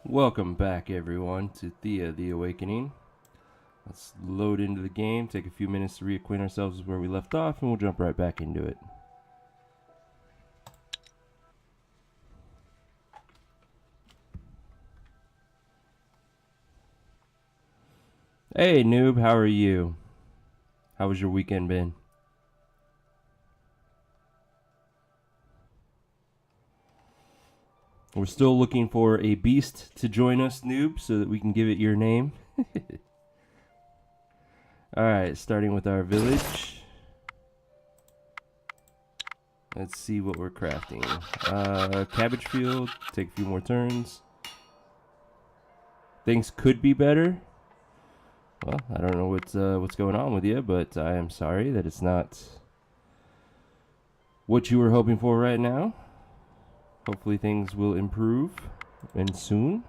Welcome back, everyone, to Thea, the Awakening. Let's load into the game, take a few minutes to reacquaint ourselves with where we left off, and we'll jump right back into it. Hey, noob, how are you? How was your weekend been? We're still looking for a beast to join us, noob, so that we can give it your name. Alright, starting with our village. Let's see what we're crafting. Cabbage field, take a few more turns. Things could be better. Well, I don't know what's going on with you, but I am sorry that it's not what you were hoping for right now. Hopefully things will improve, and soon.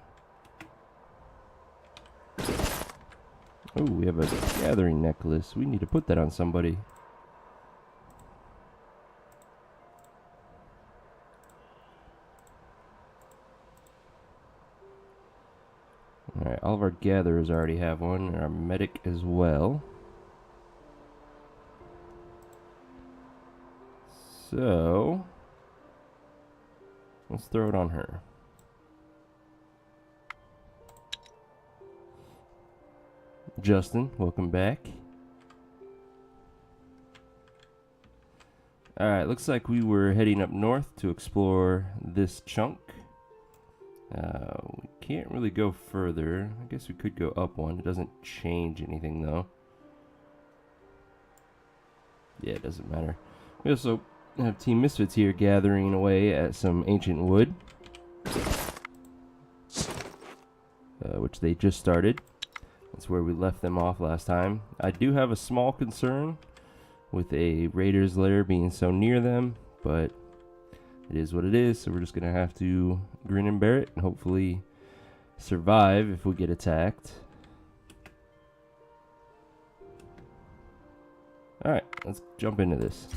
Oh, we have a gathering necklace. We need to put that on somebody. Alright, all of our gatherers already have one, and our medic as well. So let's throw it on her. Justin, welcome back. Alright, looks like we were heading up north to explore this chunk. We can't really go further. I guess we could go up one. It doesn't change anything, though. Yeah, it doesn't matter. We also have Team Misfits here gathering away at some ancient wood, which they just started. That's where we left them off last time. I do have a small concern with a raider's lair being so near them, but it is what it is, so we're just going to have to grin and bear it and hopefully survive if we get attacked. Alright, let's jump into this.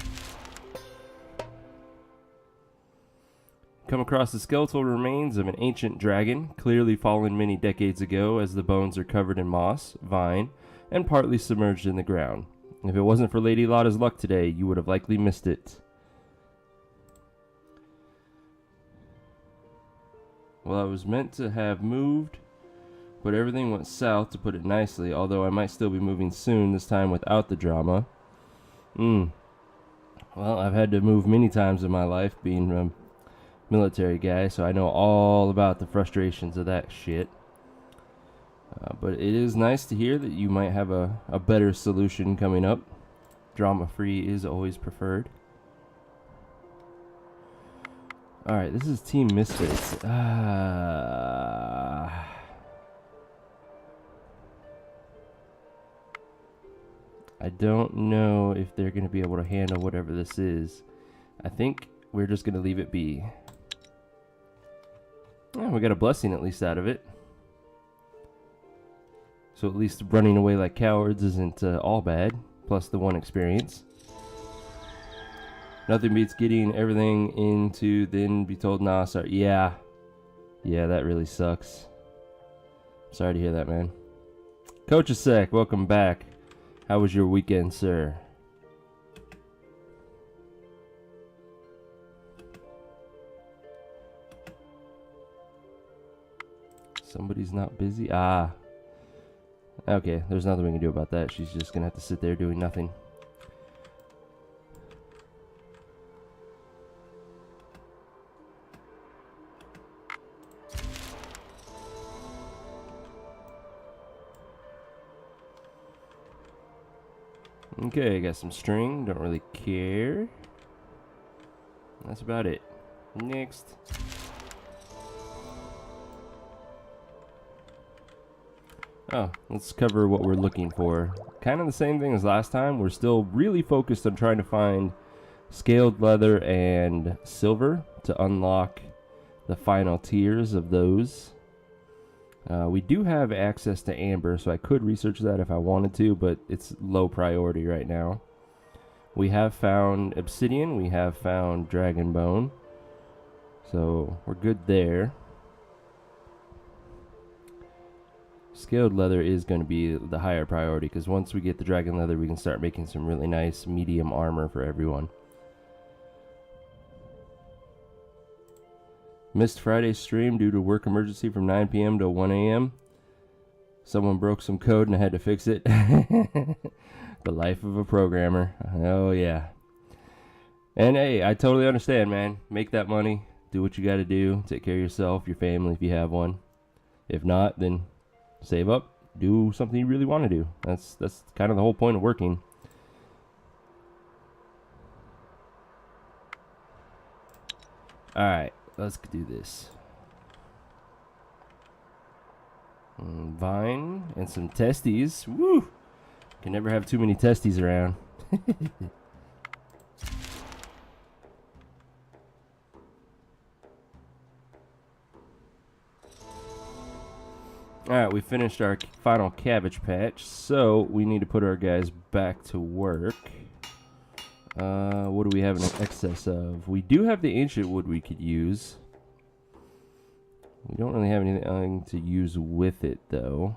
Come across the skeletal remains of an ancient dragon, clearly fallen many decades ago, as the bones are covered in moss, vine, and partly submerged in the ground. If it wasn't for Lady Lotta's luck today, you would have likely missed it. Well, I was meant to have moved, but everything went south, to put it nicely, although I might still be moving soon, this time without the drama. Well, I've had to move many times in my life, being a military guy, so I know all about the frustrations of that shit. But it is nice to hear that you might have a better solution coming up. Drama-free is always preferred. Alright, this is Team Misfits. I don't know if they're going to be able to handle whatever this is. I think we're just going to leave it be. Yeah, we got a blessing at least out of it. So at least running away like cowards isn't all bad, plus the one experience. Nothing beats getting everything into, then be told, nah, sorry. Yeah, that really sucks. Sorry to hear that, man. Coach Asek, welcome back. How was your weekend, sir? Somebody's not busy? Ah. Okay, there's nothing we can do about that. She's just gonna have to sit there doing nothing. Okay, I got some string. Don't really care. That's about it. Next. Oh, let's cover what we're looking for. Kind of the same thing as last time. We're still really focused on trying to find scaled leather and silver to unlock the final tiers of those. We do have access to amber, so I could research that if I wanted to, but it's low priority right now. We have found obsidian, we have found dragon bone, so we're good there. Scaled leather is going to be the higher priority, because once we get the dragon leather, we can start making some really nice medium armor for everyone. Missed Friday's stream due to work emergency from 9 p.m. to 1 a.m. Someone broke some code and I had to fix it. The life of a programmer. Oh, yeah. And hey, I totally understand, man. Make that money. Do what you got to do. Take care of yourself, your family if you have one. If not, then save up. Do something you really want to do. That's kind of the whole point of working. Alright, let's do this. Vine and some testes. Woo! Can never have too many testes around. Alright, we finished our final cabbage patch, so we need to put our guys back to work. What do we have in excess of? We do have the ancient wood we could use. We don't really have anything to use with it, though.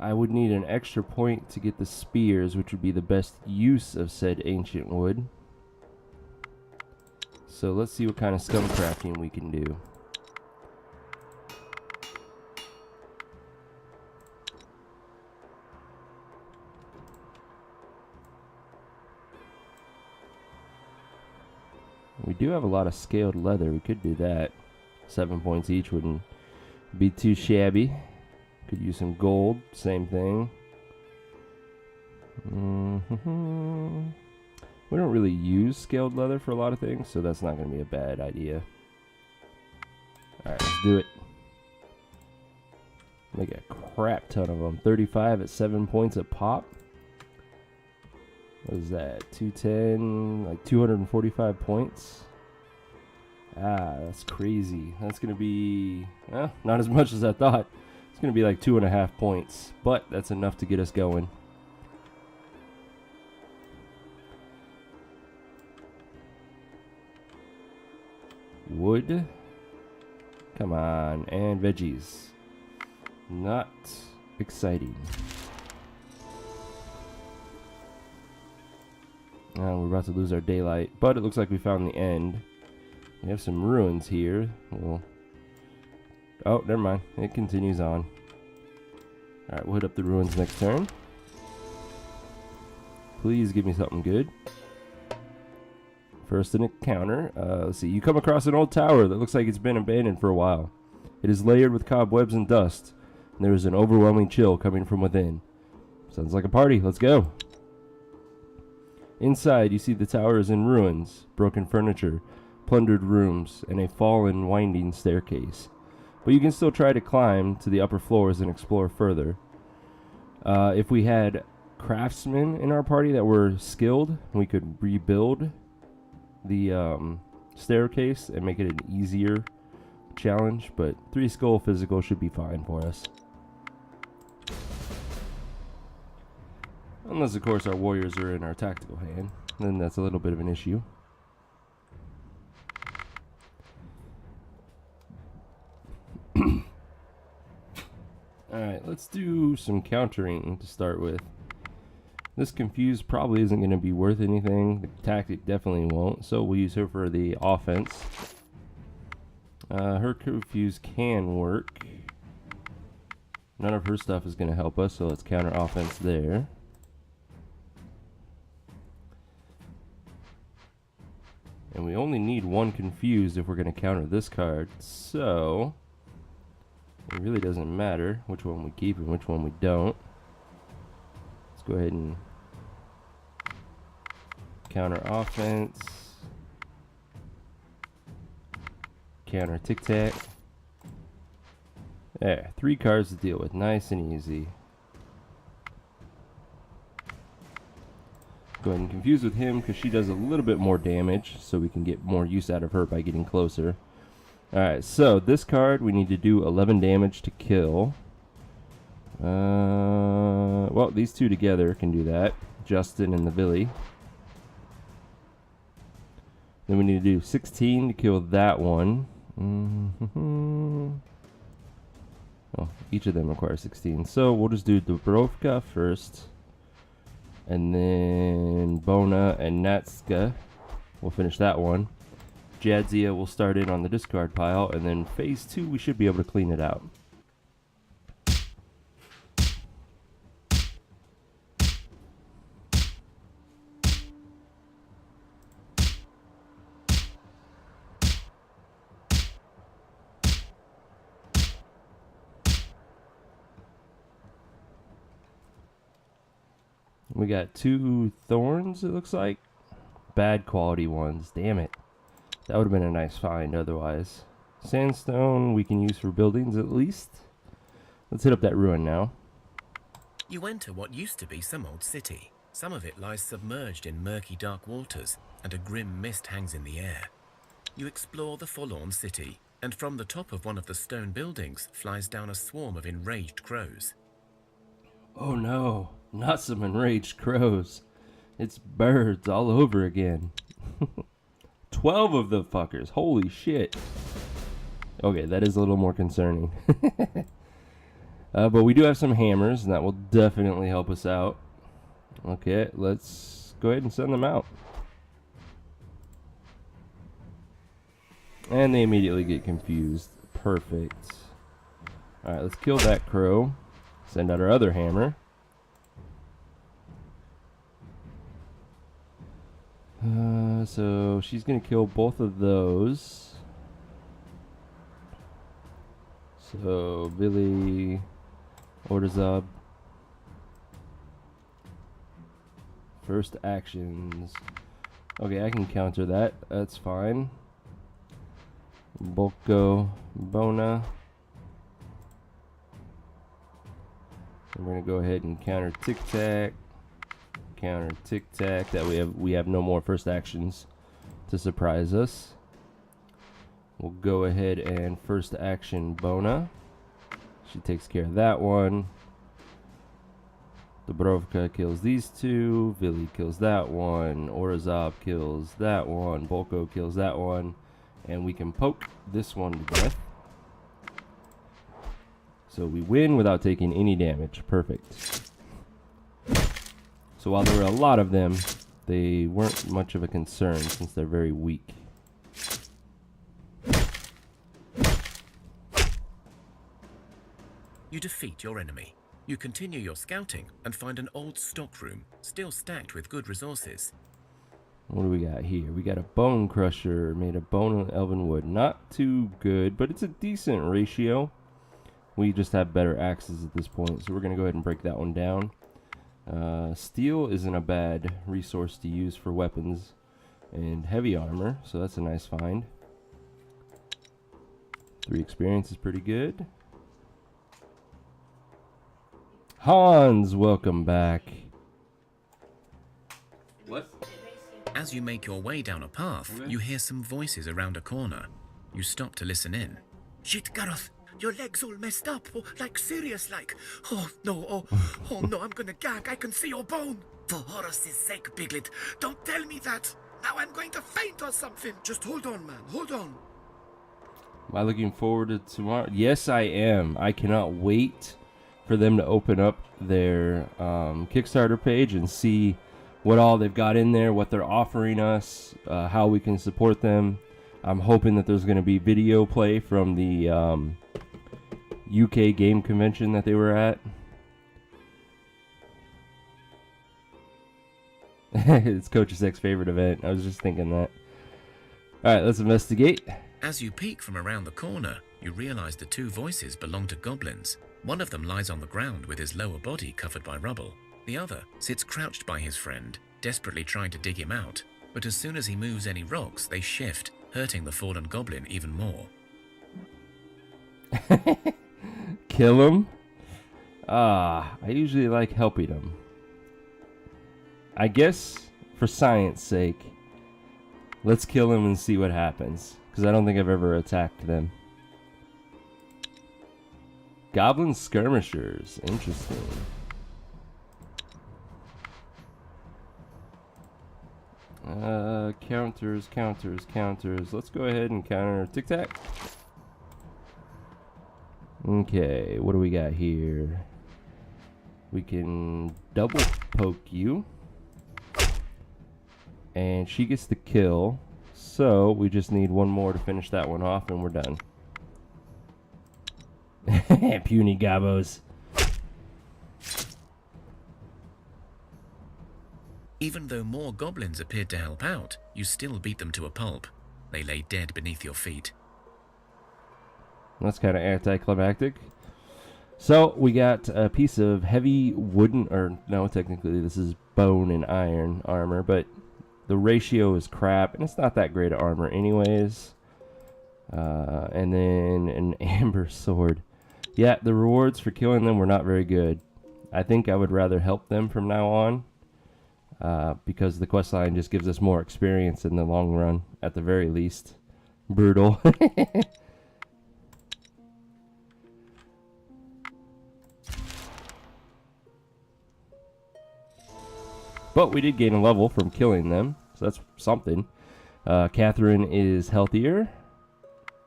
I would need an extra point to get the spears, which would be the best use of said ancient wood. So let's see what kind of scum crafting we can do. We do have a lot of scaled leather. We could do that. 7 points each wouldn't be too shabby. Could use some gold. Same thing. We don't really use scaled leather for a lot of things, so that's not going to be a bad idea. Alright, let's do it. Make a crap ton of them. 35 at 7 points a pop. What is that? 210, like 245 points. Ah, that's crazy. That's going to be, well, not as much as I thought. It's going to be like 2.5 points, but that's enough to get us going. Wood. Come on. And veggies. Not exciting. We're about to lose our daylight, but it looks like we found the end. We have some ruins here. Oh, never mind. It continues on. Alright, we'll hit up the ruins next turn. Please give me something good. First an encounter. Let's see. You come across an old tower that looks like it's been abandoned for a while. It is layered with cobwebs and dust, and there is an overwhelming chill coming from within. Sounds like a party. Let's go. Inside, you see the tower is in ruins, broken furniture, plundered rooms, and a fallen, winding staircase. But you can still try to climb to the upper floors and explore further. If we had craftsmen in our party that were skilled, we could rebuild the staircase and make it an easier challenge, but 3 skull physical should be fine for us. Unless, of course, our warriors are in our tactical hand. Then that's a little bit of an issue. Alright, let's do some countering to start with. This confused probably isn't going to be worth anything. The tactic definitely won't, so we'll use her for the offense. Her confuse can work. None of her stuff is going to help us, so let's counter offense there. And we only need 1 confused if we're going to counter this card, so it really doesn't matter which one we keep and which one we don't. Let's go ahead and counter offense. Counter tic-tac. There, 3 cards to deal with. Nice and easy. Go ahead and confuse with him because she does a little bit more damage, so we can get more use out of her by getting closer. Alright, so this card we need to do 11 damage to kill. Well, these 2 together can do that. Justin and the Billy. Then we need to do 16 to kill that one. Oh, each of them requires 16. So we'll just do Dubrovka first. And then Bona and Natska. We'll finish that one. Jadzia will start in on the discard pile. And then phase 2, we should be able to clean it out. We got 2 thorns, it looks like. Bad quality ones. Damn it. That would have been a nice find otherwise. Sandstone we can use for buildings at least. Let's hit up that ruin now. You enter what used to be some old city. Some of it lies submerged in murky dark waters, and a grim mist hangs in the air. You explore the forlorn city, and from the top of one of the stone buildings flies down a swarm of enraged crows. Oh no, not some enraged crows. It's birds all over again. 12 of the fuckers, holy shit. Okay, that is a little more concerning. But we do have some hammers, and that will definitely help us out. Okay, let's go ahead and send them out. And they immediately get confused. Perfect. Alright, let's kill that crow. Send out our other hammer. So she's going to kill both of those. So Billy, Ordazab. First actions. Okay, I can counter that. That's fine. Bolko, Bona. And we're gonna go ahead and counter Tic Tac. Counter Tic Tac. That we have no more first actions to surprise us. We'll go ahead and first action Bona. She takes care of that one. Dubrovka kills these 2. Vili kills that one. Orazab kills that one. Bolko kills that one. And we can poke this one to death. So we win without taking any damage. Perfect. So while there were a lot of them, they weren't much of a concern since they're very weak. You defeat your enemy. You continue your scouting and find an old stockroom, still stacked with good resources. What do we got here? We got a bone crusher made of bone and elven wood. Not too good, but it's a decent ratio. We just have better axes at this point, so we're going to go ahead and break that one down. Steel isn't a bad resource to use for weapons and heavy armor, so that's a nice find. 3 experience is pretty good. Hans, welcome back. What? As you make your way down a path, you hear some voices around a corner. You stop to listen in. Shit, Gareth, your leg's all messed up, like serious like. Oh no, oh no, I'm gonna gag, I can see your bone. For Horus's sake, Piglet, don't tell me that. Now I'm going to faint or something. Just hold on, man, hold on. Am I looking forward to tomorrow? Yes, I am. I cannot wait for them to open up their Kickstarter page and see what all they've got in there, what they're offering us, how we can support them. I'm hoping that there's going to be video play from the UK game convention that they were at. It's Coach's X favorite event. I was just thinking that. Alright, let's investigate. As you peek from around the corner, you realize the 2 voices belong to goblins. One of them lies on the ground with his lower body covered by rubble. The other sits crouched by his friend, desperately trying to dig him out. But as soon as he moves any rocks, they shift, hurting the fallen goblin even more. Kill him? I usually like helping them. I guess, for science sake, let's kill him and see what happens. Because I don't think I've ever attacked them. Goblin skirmishers. Interesting. Counters, counters, counters. Let's go ahead and counter Tic Tac. Okay, what do we got here? We can double poke you. And she gets the kill. So we just need one more to finish that one off and we're done. Puny gobos. Even though more goblins appeared to help out, you still beat them to a pulp. They lay dead beneath your feet. That's kind of anticlimactic. So we got a piece of heavy wooden, or no, technically this is bone and iron armor, but the ratio is crap, and it's not that great of armor anyways. And then an amber sword. Yeah, the rewards for killing them were not very good. I think I would rather help them from now on. Because the questline just gives us more experience in the long run, at the very least. Brutal. But we did gain a level from killing them, so that's something. Catherine is healthier.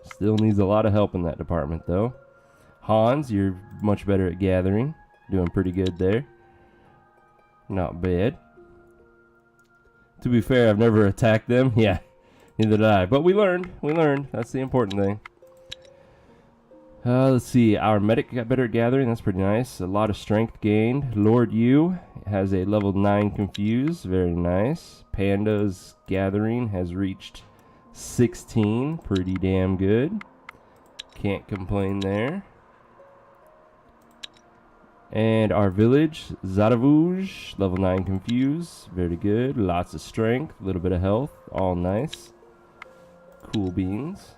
Still needs a lot of help in that department, though. Hans, you're much better at gathering. Doing pretty good there. Not bad. To be fair, I've never attacked them. Yeah, neither did I. But we learned. We learned. That's the important thing. Let's see. Our medic got better at gathering. That's pretty nice. A lot of strength gained. Lord Yu has a level 9 confused. Very nice. Panda's gathering has reached 16. Pretty damn good. Can't complain there. And our village, Zadavuj, level 9 confused. Very good. Lots of strength. A little bit of health. All nice. Cool beans.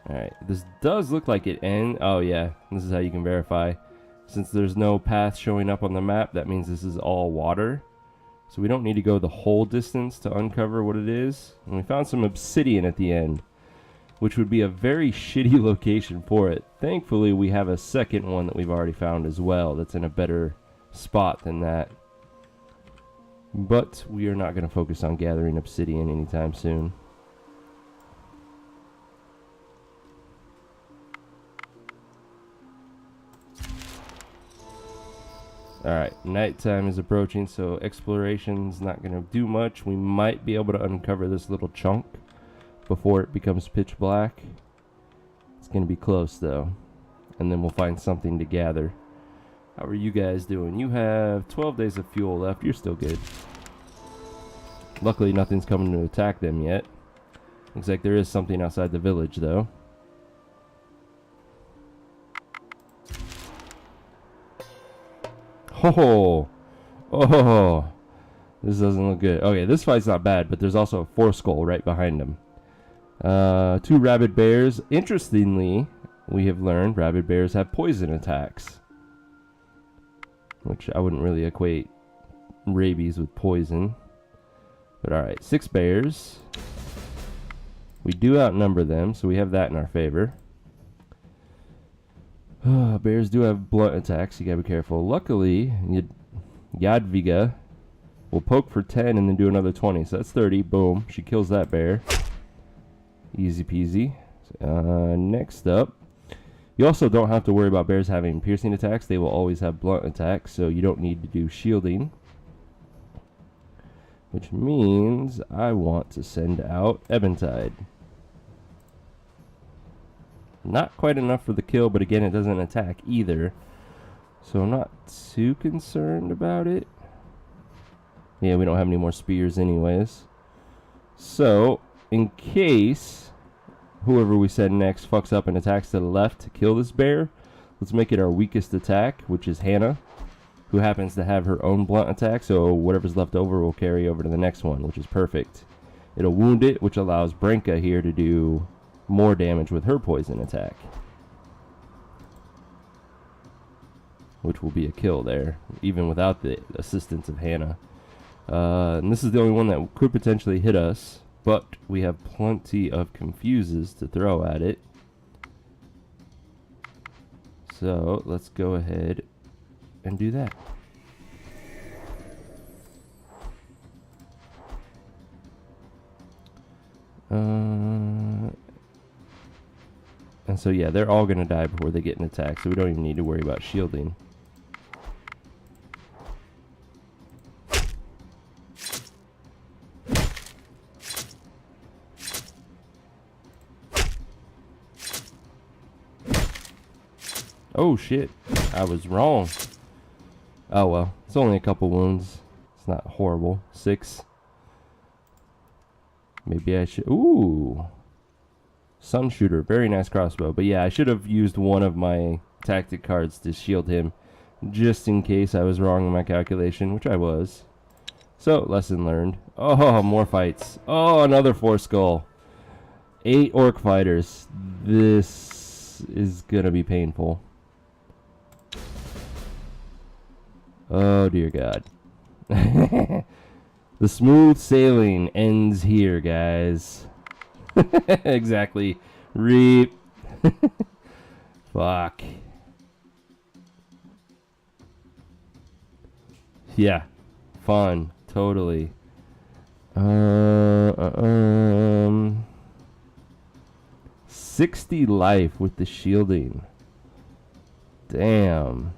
Alright. This does look like it ends. Oh, yeah. This is how you can verify. Since there's no path showing up on the map, that means this is all water. So we don't need to go the whole distance to uncover what it is. And we found some obsidian at the end, which would be a very shitty location for it. Thankfully, we have a second one that we've already found as well that's in a better spot than that. But we are not going to focus on gathering obsidian anytime soon. Alright, nighttime is approaching, so exploration's not going to do much. We might be able to uncover this little chunk before it becomes pitch black. It's going to be close though. And then we'll find something to gather. How are you guys doing? You have 12 days of fuel left. You're still good. Luckily nothing's coming to attack them yet. Looks like there is something outside the village though. Oh, oh, this doesn't look good. Okay, this fight's not bad, but there's also a 4-skull right behind him. 2 rabid bears. Interestingly, we have learned rabid bears have poison attacks, which I wouldn't really equate rabies with poison. But alright, 6 bears. We do outnumber them, so we have that in our favor. Bears do have blunt attacks, you gotta be careful. Luckily, Jadwiga will poke for 10 and then do another 20, so that's 30. Boom, she kills that bear. Easy peasy. Next up, you also don't have to worry about bears having piercing attacks. They will always have blunt attacks, so you don't need to do shielding. Which means I want to send out Eventide. Not quite enough for the kill, but again, it doesn't attack either. So I'm not too concerned about it. Yeah, we don't have any more spears anyways. So, in case whoever we send next fucks up and attacks to the left to kill this bear, let's make it our weakest attack, which is Hannah, who happens to have her own blunt attack, so whatever's left over will carry over to the next one, which is perfect. It'll wound it, which allows Branka here to do more damage with her poison attack, which will be a kill there, even without the assistance of Hannah. And this is the only one that could potentially hit us, but we have plenty of confuses to throw at it. So let's go ahead and do that. So yeah, they're all gonna die before they get an attack, so we don't even need to worry about shielding. Oh shit, I was wrong. Oh well, it's only a couple wounds. It's not horrible. 6. Maybe I should... Ooh! Sun Shooter, very nice crossbow. But yeah, I should have used one of my tactic cards to shield him, just in case I was wrong in my calculation, which I was. So, lesson learned. Oh, more fights. Oh, another 4 skull. 8 orc fighters. This is gonna be painful. Oh, dear God. The smooth sailing ends here, guys. Exactly. Reap. Fuck. Yeah. Fun. Totally. 60 life with the shielding. Damn.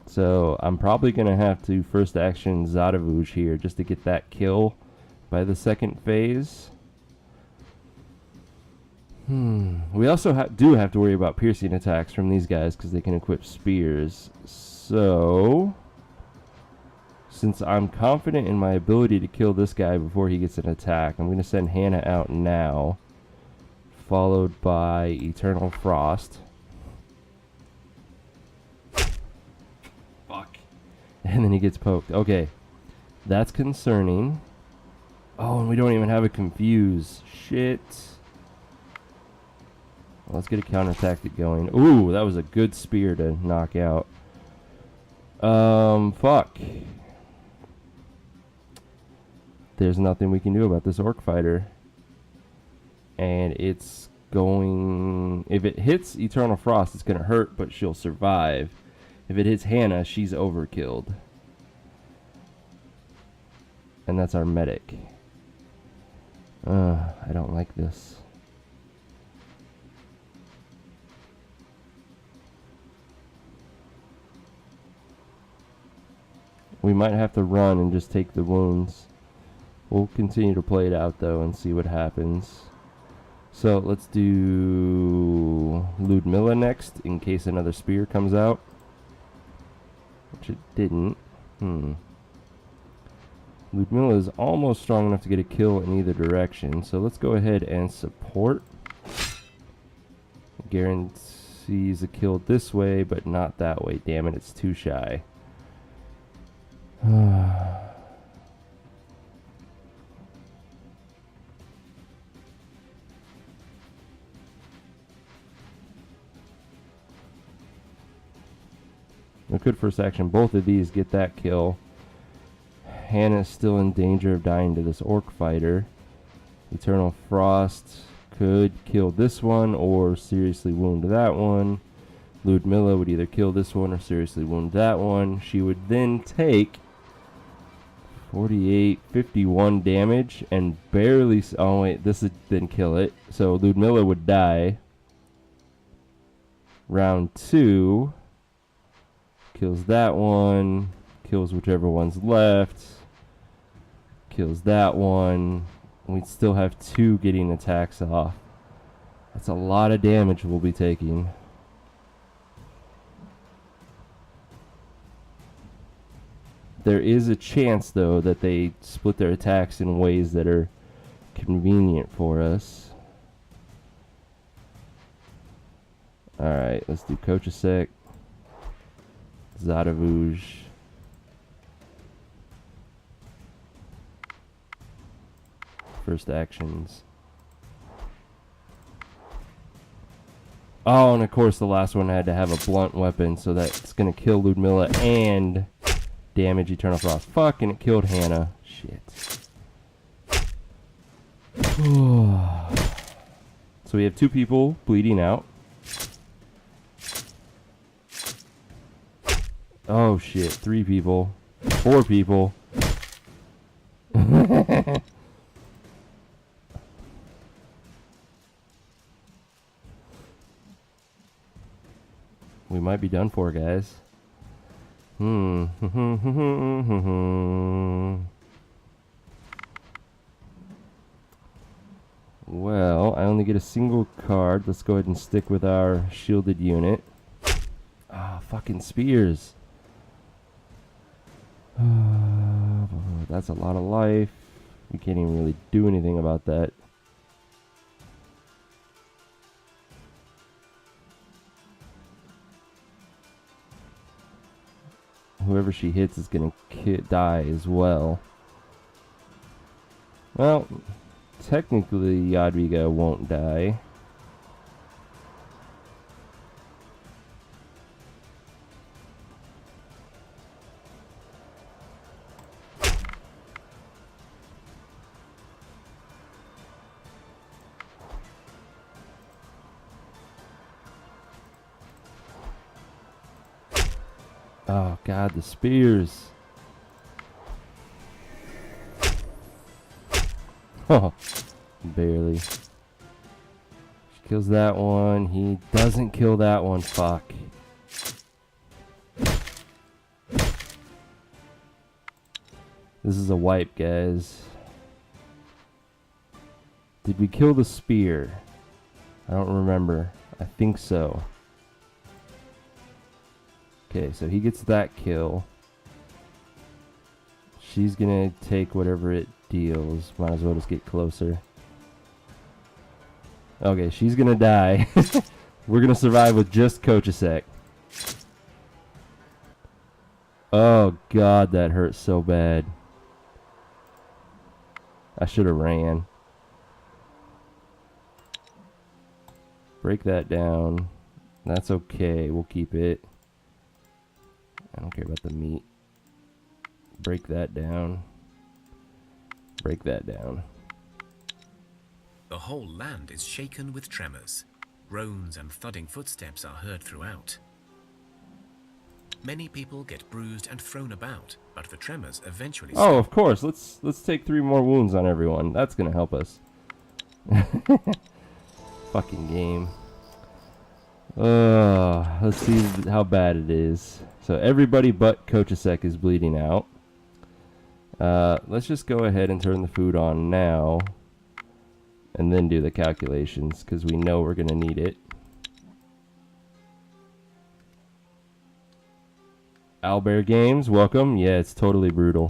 So I'm probably going to have to first action Zadavuj here just to get that kill by the second phase. We also do have to worry about piercing attacks from these guys because they can equip spears. So, since I'm confident in my ability to kill this guy before he gets an attack, I'm going to send Hannah out now, followed by Eternal Frost. And then he gets poked. Okay. That's concerning. Oh, and we don't even have a confuse. Shit. Well, let's get a counter tactic going. Ooh, that was a good spear to knock out. Fuck. There's nothing we can do about this orc fighter. And it's going... If it hits Eternal Frost, it's going to hurt, but she'll survive. If it hits Hannah, she's overkilled. And that's our medic. I don't like this. We might have to run and just take the wounds. We'll continue to play it out though and see what happens. So let's do Ludmilla next in case another spear comes out. Which it didn't. Ludmilla is almost strong enough to get a kill in either direction. So let's go ahead and support. Guarantees a kill this way, but not that way. Damn it, it's too shy. We could first action both of these, get that kill. Hannah's still in danger of dying to this orc fighter. Eternal Frost could kill this one or seriously wound that one. Ludmilla would either kill this one or seriously wound that one. She would then take 48, 51 damage and barely... Oh wait, this would then kill it. So Ludmilla would die. Round 2... Kills that one, kills whichever one's left, kills that one. We'd still have 2 getting attacks off. That's a lot of damage we'll be taking. There is a chance, though, that they split their attacks in ways that are convenient for us. Alright, let's do Kochasek. Zadavuj. First actions. Oh, and of course the last one had to have a blunt weapon, so that's gonna kill Ludmilla and damage Eternal Frost. Fuck, and it killed Hannah. Shit. So we have 2 people bleeding out. Oh shit, 3 people. 4 people. might be done for, guys. Well, I only get a single card. Let's go ahead and stick with our shielded unit. Ah, fucking spears. That's a lot of life. We can't even really do anything about that. Whoever she hits is gonna die as well. Well, technically Jadwiga won't die. Oh god, the spears. Oh, barely. She kills that one. He doesn't kill that one. Fuck. This is a wipe, guys. Did we kill the spear? I don't remember. I think so. Okay, so he gets that kill. She's gonna take whatever it deals. Might as well just get closer. Okay, she's gonna die. We're gonna survive with just Kochasek. Oh god, that hurts so bad. I should have ran. Break that down. That's okay, we'll keep it. I don't care about the meat. Break that down. Break that down. The whole land is shaken with tremors. Groans and thudding footsteps are heard throughout. Many people get bruised and thrown about, but the tremors eventually stop. Oh, of course. Let's take 3 more wounds on everyone. That's gonna help us. Fucking game. Let's see how bad it is. So everybody but Kochasek is bleeding out. Let's just go ahead and turn the food on now. And then do the calculations, because we know we're going to need it. Owlbear Games, welcome. Yeah, it's totally brutal.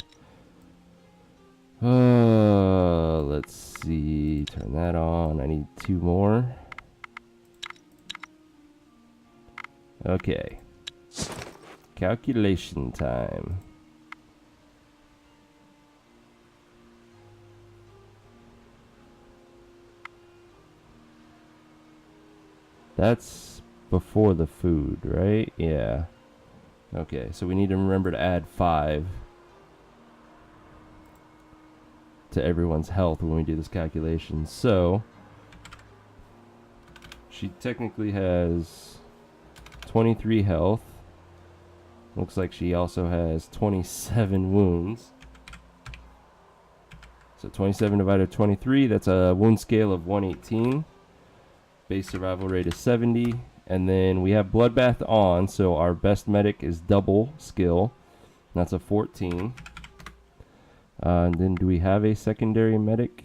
Let's see. Turn that on. I need 2 more. Okay. Calculation time. That's before the food, right? Yeah. Okay, so we need to remember to add 5 to everyone's health when we do this calculation. So, she technically has 23 health. Looks like she also has 27 wounds. So 27 divided by 23, that's a wound scale of 118. Base survival rate is 70. And then we have Bloodbath on, so our best medic is double skill. That's a 14. And then do we have a secondary medic?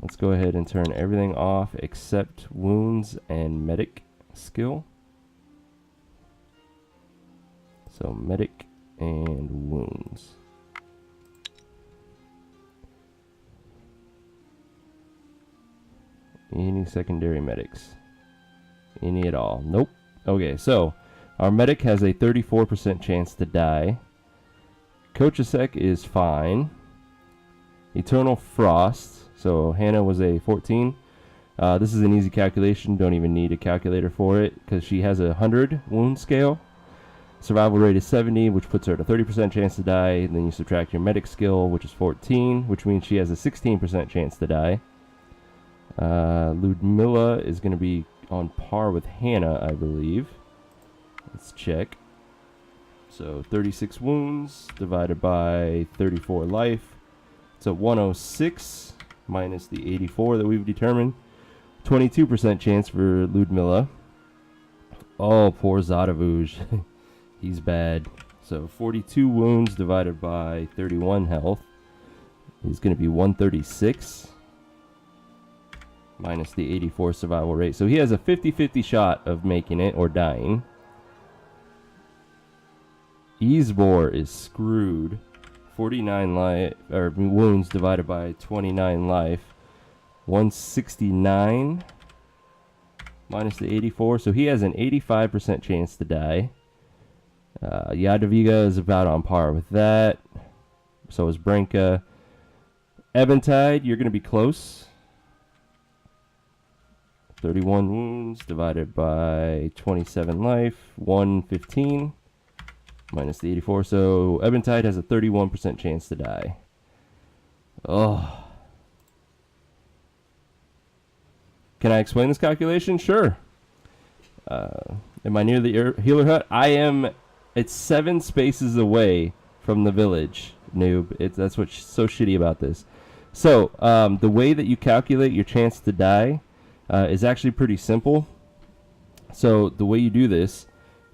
Let's go ahead and turn everything off except wounds and medic skill. So medic and wounds. Any secondary medics? Any at all? Nope. Okay, so our medic has a 34% chance to die. Kochasek is fine. Eternal Frost. So Hannah was a 14. This is an easy calculation. Don't even need a calculator for it because she has a 100 wound scale. Survival rate is 70, which puts her at a 30% chance to die. And then you subtract your medic skill, which is 14, which means she has a 16% chance to die. Ludmilla is going to be on par with Hannah, I believe. Let's check. So 36 wounds divided by 34 life. It's a 106 minus the 84 that we've determined. 22% chance for Ludmilla. Oh, poor Zadavuj. He's bad. So 42 wounds divided by 31 health is going to be 136 minus the 84 survival rate. So he has a 50-50 shot of making it or dying. Isbor is screwed. 49 life or wounds divided by 29 life. 169 minus the 84. So he has an 85% chance to die. Yadaviga is about on par with that. So is Brenka. Eventide, you're going to be close. 31 wounds divided by 27 life. 115 minus the 84. So Eventide has a 31% chance to die. Oh. Can I explain this calculation? Sure. Am I near the healer hut? I am. It's 7 spaces away from the village, noob. That's what's so shitty about this. So, the way that you calculate your chance to die is actually pretty simple. So, the way you do this,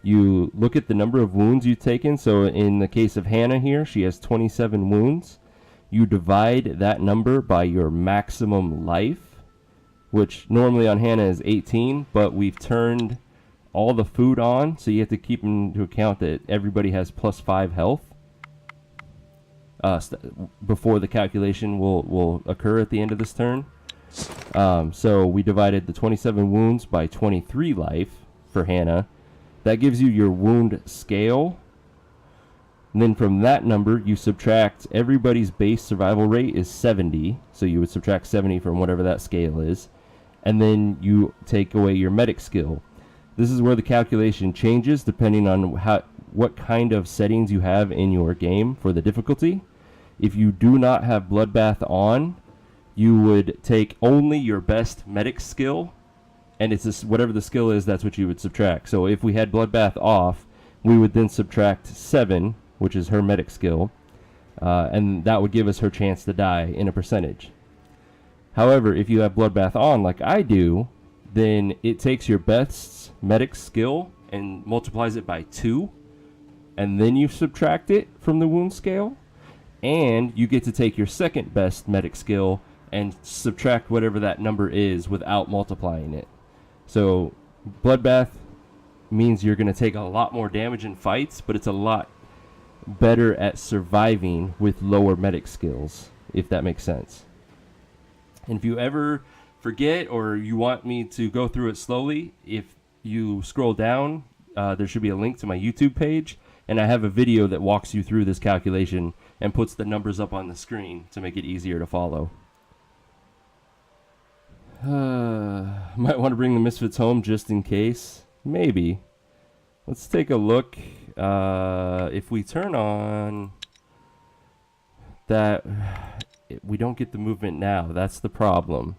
you look at the number of wounds you've taken. So, in the case of Hannah here, she has 27 wounds. You divide that number by your maximum life, which normally on Hannah is 18, but we've turned all the food on, so you have to keep into account that everybody has plus 5 health before the calculation will occur at the end of this turn. So we divided the 27 wounds by 23 life for Hannah. That gives you your wound scale. And then from that number, you subtract everybody's base survival rate is 70, so you would subtract 70 from whatever that scale is. And then you take away your medic skill. This is where the calculation changes depending on what kind of settings you have in your game for the difficulty. If you do not have Bloodbath on, you would take only your best medic skill, and it's this, whatever the skill is, that's what you would subtract. So if we had Bloodbath off, we would then subtract 7, which is her medic skill, and that would give us her chance to die in a percentage. However, if you have Bloodbath on, like I do, then it takes your best medic skill and multiplies it by 2, and then you subtract it from the wound scale, and you get to take your second best medic skill and subtract whatever that number is without multiplying it. So Bloodbath means you're going to take a lot more damage in fights, but it's a lot better at surviving with lower medic skills, if that makes sense. And if you ever forget or you want me to go through it slowly, if you scroll down, there should be a link to my YouTube page, and I have a video that walks you through this calculation and puts the numbers up on the screen to make it easier to follow. Might want to bring the Misfits home just in case. Maybe. Let's take a look. If we turn on that, we don't get the movement now. That's the problem.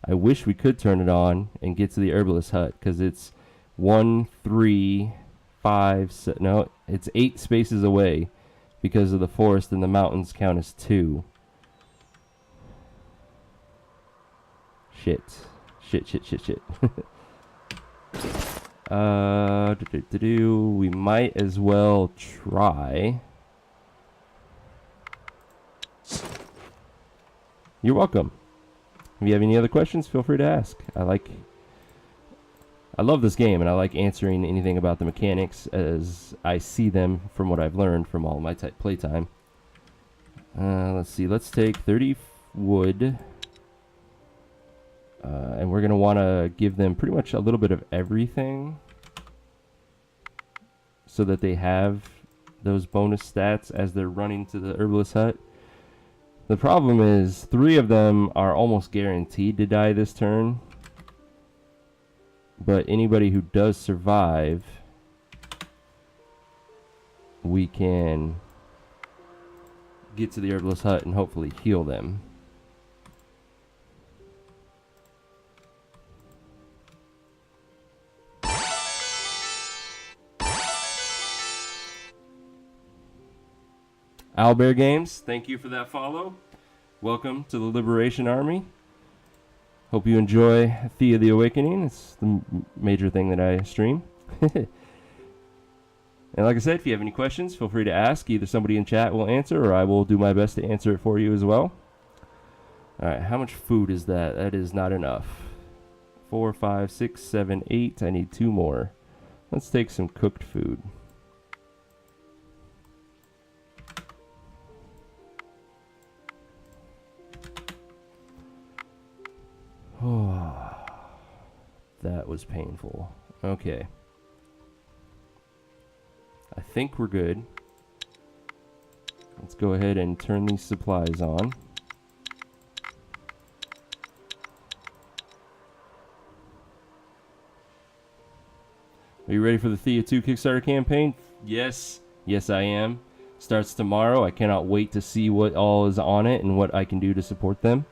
I wish we could turn it on and get to the herbalist hut, because it's 1, 3, 5, 6, no, it's 8 spaces away because of the forest, and the mountains count as 2. Shit. We might as well try. You're welcome. If you have any other questions, feel free to ask. I love this game, and I like answering anything about the mechanics as I see them from what I've learned from all my playtime. Let's see. Let's take 30 wood. And we're going to want to give them pretty much a little bit of everything so that they have those bonus stats as they're running to the herbalist hut. The problem is 3 of them are almost guaranteed to die this turn. But anybody who does survive, we can get to the herbalist hut and hopefully heal them. Owlbear Games, thank you for that follow. Welcome to the Liberation Army. Hope you enjoy Thea the Awakening. It's the major thing that I stream. And like I said, if you have any questions, feel free to ask. Either somebody in chat will answer, or I will do my best to answer it for you as well. Alright, how much food is that? That is not enough. 4, 5, 6, 7, 8. I need 2 more. Let's take some cooked food. Oh, that was painful. Okay. I think we're good. Let's go ahead and turn these supplies on. Are you ready for the Thea 2 Kickstarter campaign? Yes. Yes, I am. Starts tomorrow. I cannot wait to see what all is on it and what I can do to support them.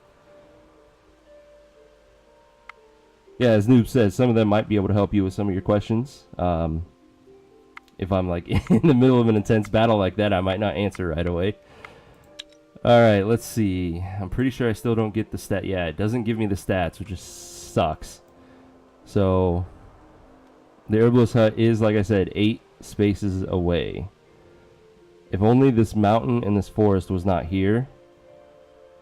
Yeah, as Noob says, some of them might be able to help you with some of your questions. If I'm like in the middle of an intense battle like that, I might not answer right away. Alright, let's see. I'm pretty sure I still don't get the stat. Yeah, it doesn't give me the stats, which just sucks. So, the herbalist hut is, like I said, 8 spaces away. If only this mountain and this forest was not here.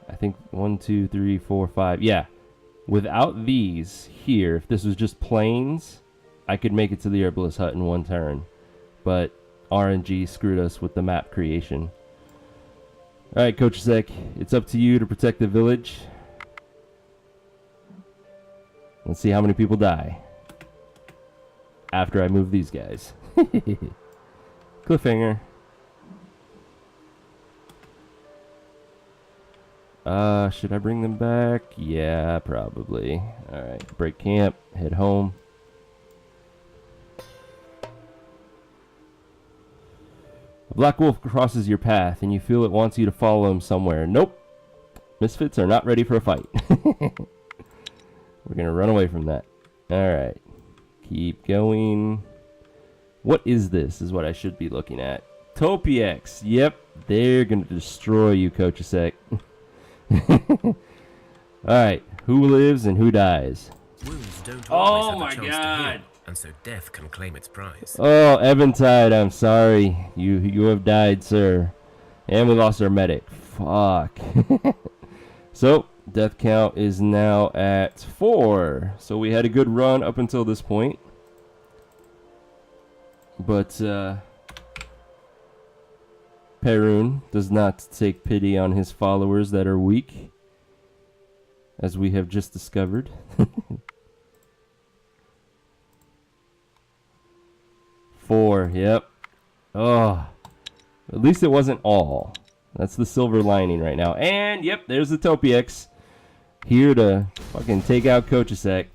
I think 1, 2, 3, 4, 5. Yeah. Without these here, if this was just plains, I could make it to the herbalist hut in 1 turn. But RNG screwed us with the map creation. Alright, Coach Zek, it's up to you to protect the village. Let's see how many people die after I move these guys. Cliffhanger. Should I bring them back? Yeah, probably. Alright, break camp, head home. A black wolf crosses your path and you feel it wants you to follow him somewhere. Nope. Misfits are not ready for a fight. We're gonna run away from that. Alright. Keep going. What is this? Is what I should be looking at. Topiex. Yep. They're gonna destroy you, Coachasek. Alright. Who lives and who dies? Wounds don't Oh always my have a chance to god. heal, and so death can claim its prize. Oh, Eventide, I'm sorry. You have died, sir. And we lost our medic. Fuck. So, death count is now at 4. So we had a good run up until this point. But, Perun does not take pity on his followers that are weak, as we have just discovered. 4, yep. Oh, at least it wasn't all. That's the silver lining right now. And, yep, there's the Topiex. Here to fucking take out Coachasek.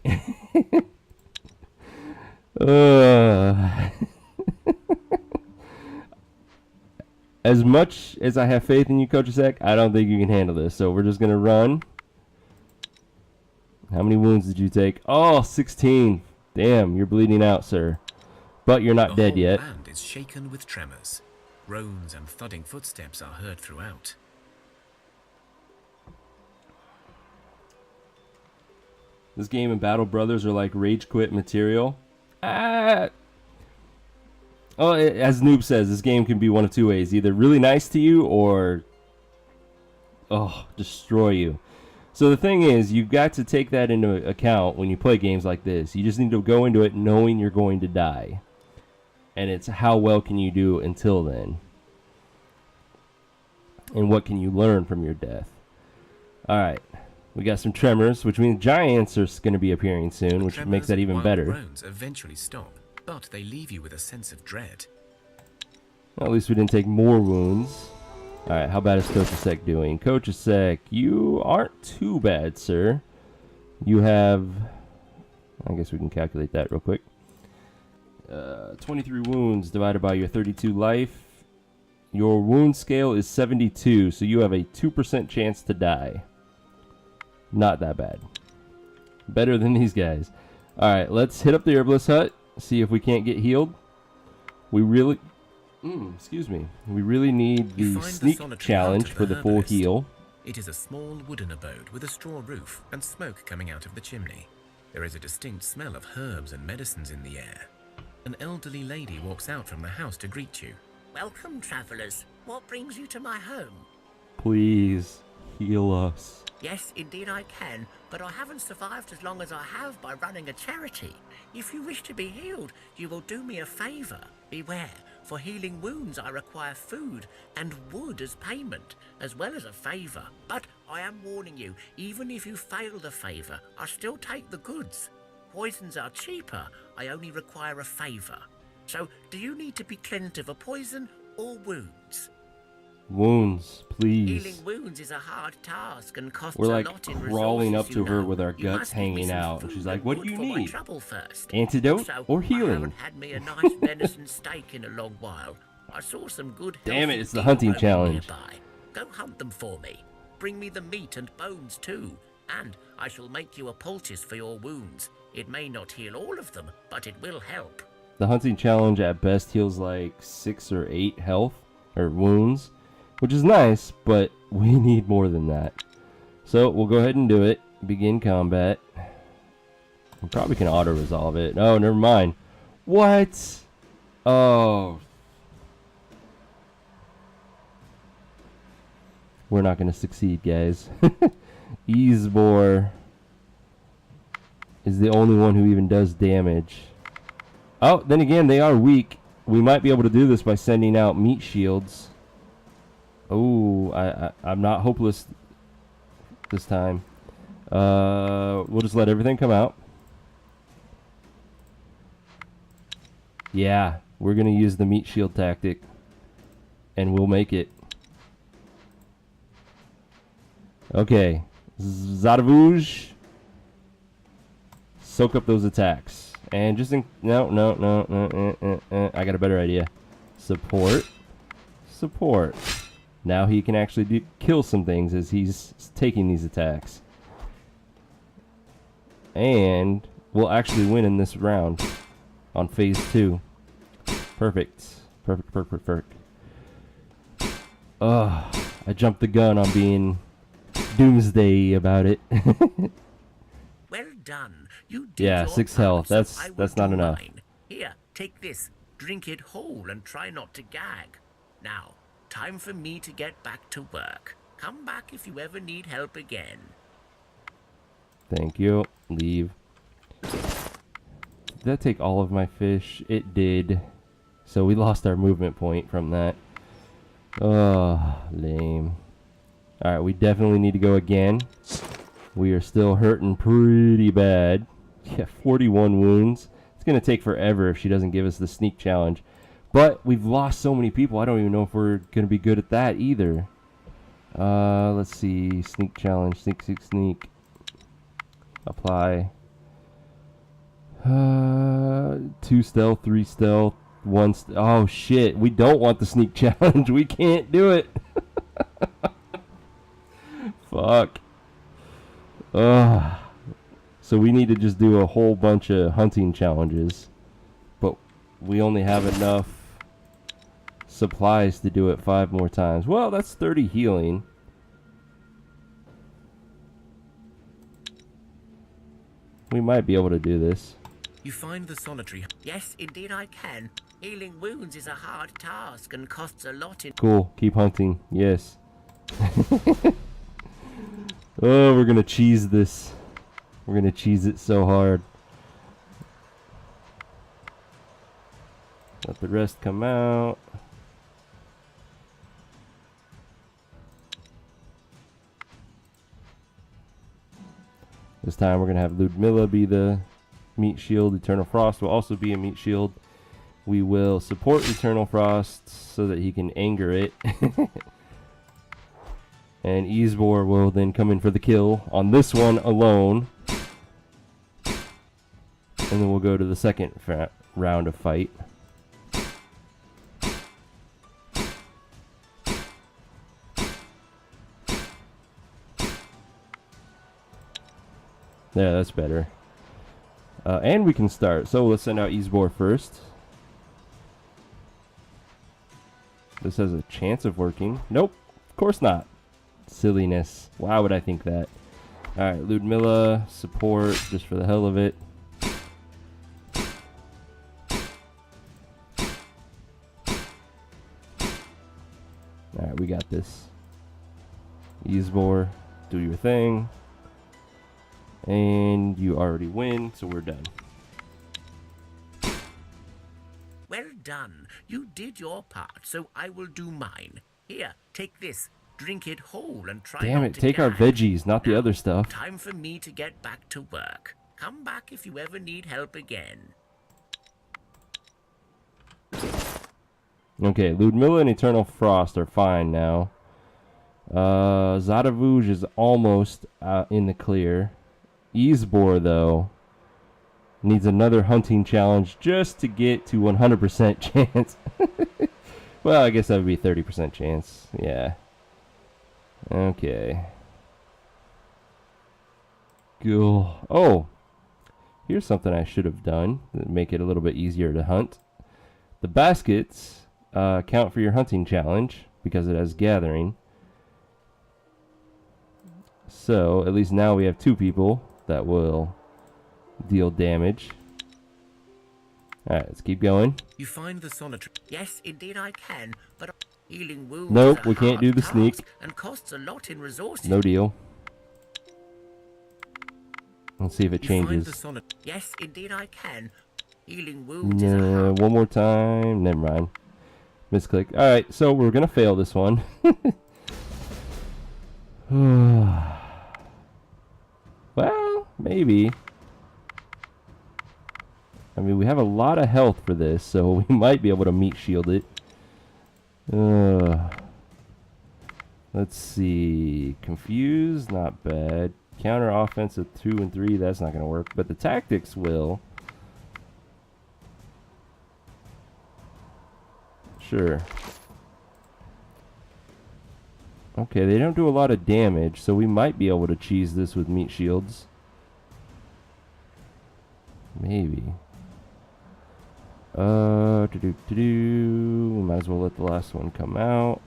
As much as I have faith in you, Coachasek, I don't think you can handle this. So we're just going to run. How many wounds did you take? Oh, 16. Damn, you're bleeding out, sir. But you're not dead yet. The whole land is shaken with tremors. Groans and thudding footsteps are heard throughout. This game and Battle Brothers are like rage quit material. Oh, as Noob says, this game can be one of 2 ways. Either really nice to you or, destroy you. So the thing is, you've got to take that into account when you play games like this. You just need to go into it knowing you're going to die. And it's how well can you do until then. And what can you learn from your death. Alright. We got some tremors, which means giants are going to be appearing soon, which makes that even better. Groans eventually stop, but they leave you with a sense of dread. Well, at least we didn't take more wounds. Alright, how bad is Coachasek doing? Coachasek, you aren't too bad, sir. You have... I guess we can calculate that real quick. 23 wounds divided by your 32 life. Your wound scale is 72, so you have a 2% chance to die. Not that bad. Better than these guys. Alright, let's hit up the herbalist hut. See if we can't get healed. We really... excuse me. We really need the sneak challenge for the full heal. It is a small wooden abode with a straw roof and smoke coming out of the chimney. There is a distinct smell of herbs and medicines in the air. An elderly lady walks out from the house to greet you. Welcome, travelers. What brings you to my home? Please heal us. Yes, indeed I can, but I haven't survived as long as I have by running a charity. If you wish to be healed, you will do me a favour. Beware, for healing wounds I require food and wood as payment, as well as a favour. But I am warning you, even if you fail the favour, I still take the goods. Poisons are cheaper, I only require a favour. So, do you need to be cleansed of a poison or wounds? Wounds, please. Healing wounds is a hard task and costs We're a like lot in crawling up resources, to you her know. with our You guts must give me hanging some out. And food she's like, and what do wood you for my need? trouble first. Antidote Also, or I healing? haven't had me a nice venison steak in a long while. I saw some good Damn it, healthy it's the deer hunting roaming challenge. nearby. Go hunt them for me. Bring me the meat and bones too. And I shall make you a poultice for your wounds. It may not heal all of them, but it will help. The hunting challenge at best heals like 6 or 8 health or wounds, which is nice, but we need more than that. So we'll go ahead and do it. Begin combat. We probably can auto resolve it. Oh, never mind. What? Oh. We're not going to succeed, guys. Easebor is the only one who even does damage. Oh, then again, they are weak. We might be able to do this by sending out meat shields. Oh, I'm not hopeless this time. We'll just let everything come out. Yeah, we're going to use the meat shield tactic. And we'll make it. Okay. Zadavuj. Soak up those attacks. And just no. I got a better idea. Support. Now he can actually kill some things as he's taking these attacks. And we'll actually win in this round on phase 2. Perfect. I jumped the gun on being doomsday about it. Well done. You did Yeah, your 6 part, health. so That's I will not do enough. mine. Here, take this. Drink it whole and try not to gag. Now, time for me to get back to work. Come back if you ever need help again. Thank you. Leave. Did that take all of my fish? It did. So we lost our movement point from that. Oh, lame. Alright, we definitely need to go again. We are still hurting pretty bad. Yeah, 41 wounds. It's going to take forever if she doesn't give us the sneak challenge. But we've lost so many people, I don't even know if we're going to be good at that either. Let's see. Sneak challenge. Sneak. Apply. 2 stealth, 3 stealth, 1 oh shit, we don't want the sneak challenge. We can't do it. Fuck. So we need to just do a whole bunch of hunting challenges. But we only have enough supplies to do it 5 more times. Well, that's 30 healing. We might be able to do this. You find the solitary. Yes, indeed I can. Healing wounds is a hard task and costs a lot in... Cool. Keep hunting. Yes. Oh, we're going to cheese this. We're going to cheese it so hard. Let the rest come out. This time we're going to have Ludmilla be the meat shield. Eternal Frost will also be a meat shield. We will support Eternal Frost so that he can anger it. And Easebor will then come in for the kill on this one alone. And then we'll go to the second round of fight. Yeah, that's better. And we can start. So let's send out Easebor first. This has a chance of working. Nope, of course not. Silliness. Why would I think that? Alright, Ludmilla, support, just for the hell of it. Alright, we got this. Yzbor, do your thing. And you already win, so we're done. Well done. You did your part, so I will do mine. Here, take this. Drink it whole and try Damn not it, to take our gag. veggies, not the Now, other stuff. Time for me to get back to work. Come back if you ever need help again. Okay, Ludmilla and Eternal Frost are fine now. Zadavuj is almost in the clear. Yzbor, though, needs another hunting challenge just to get to 100% chance. Well, I guess that would be 30% chance. Yeah. Okay. Cool. Oh, here's something I should have done to make it a little bit easier to hunt. The baskets count for your hunting challenge because it has gathering. So, at least now we have 2 people that will deal damage. Alright, let's keep going. You find the solitary. Yes, indeed I can, but healing wounds Nope, is a we can't hard do the task sneak. and costs a lot in resources. No deal. Let's see if it You find changes. the yes, indeed I can. Healing wounds is a Nah, hard. one more time. Never mind. Misclick. Alright, so we're gonna fail this one. Well, maybe. I mean, we have a lot of health for this, so we might be able to meat shield it. Let's see. Confused, not bad. Counter offensive 2 and 3, that's not going to work. But the tactics will. Sure. Okay, they don't do a lot of damage, so we might be able to cheese this with meat shields. Maybe. We might as well let the last one come out.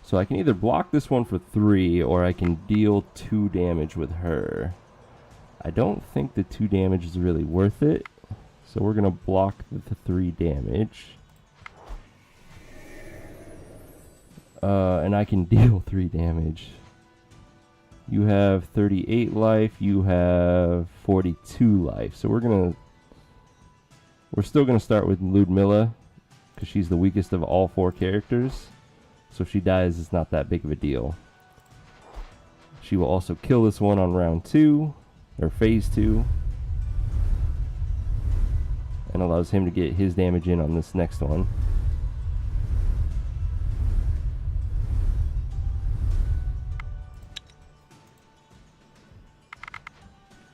So I can either block this one for 3, or I can deal 2 damage with her. I don't think the 2 damage is really worth it, so we're gonna block the 3 damage. And I can deal 3 damage. You have 38 life, you have 42 life. So we're still gonna start with Ludmilla, because she's the weakest of all 4 characters. So if she dies, it's not that big of a deal. She will also kill this one on round 2, or phase 2. And allows him to get his damage in on this next one.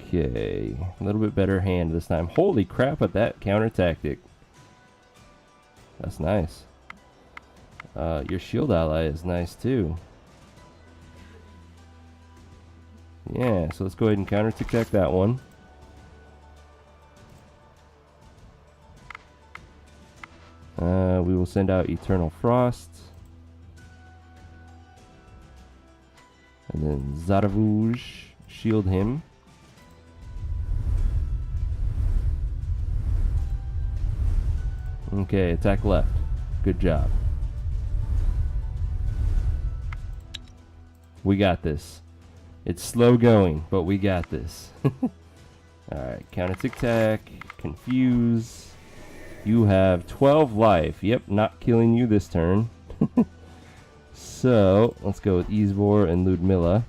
Okay, a little bit better hand this time. Holy crap at that counter tactic. That's nice. Your shield ally is nice too. Yeah, so let's go ahead and counter tic-tac that one. We will send out Eternal Frost. And then Zadavuj, shield him. Okay, attack left. Good job. We got this. It's slow going, but we got this. Alright, counter tic-tac, confuse. You have 12 life. Yep, not killing you this turn. So, let's go with Yzbor and Ludmilla.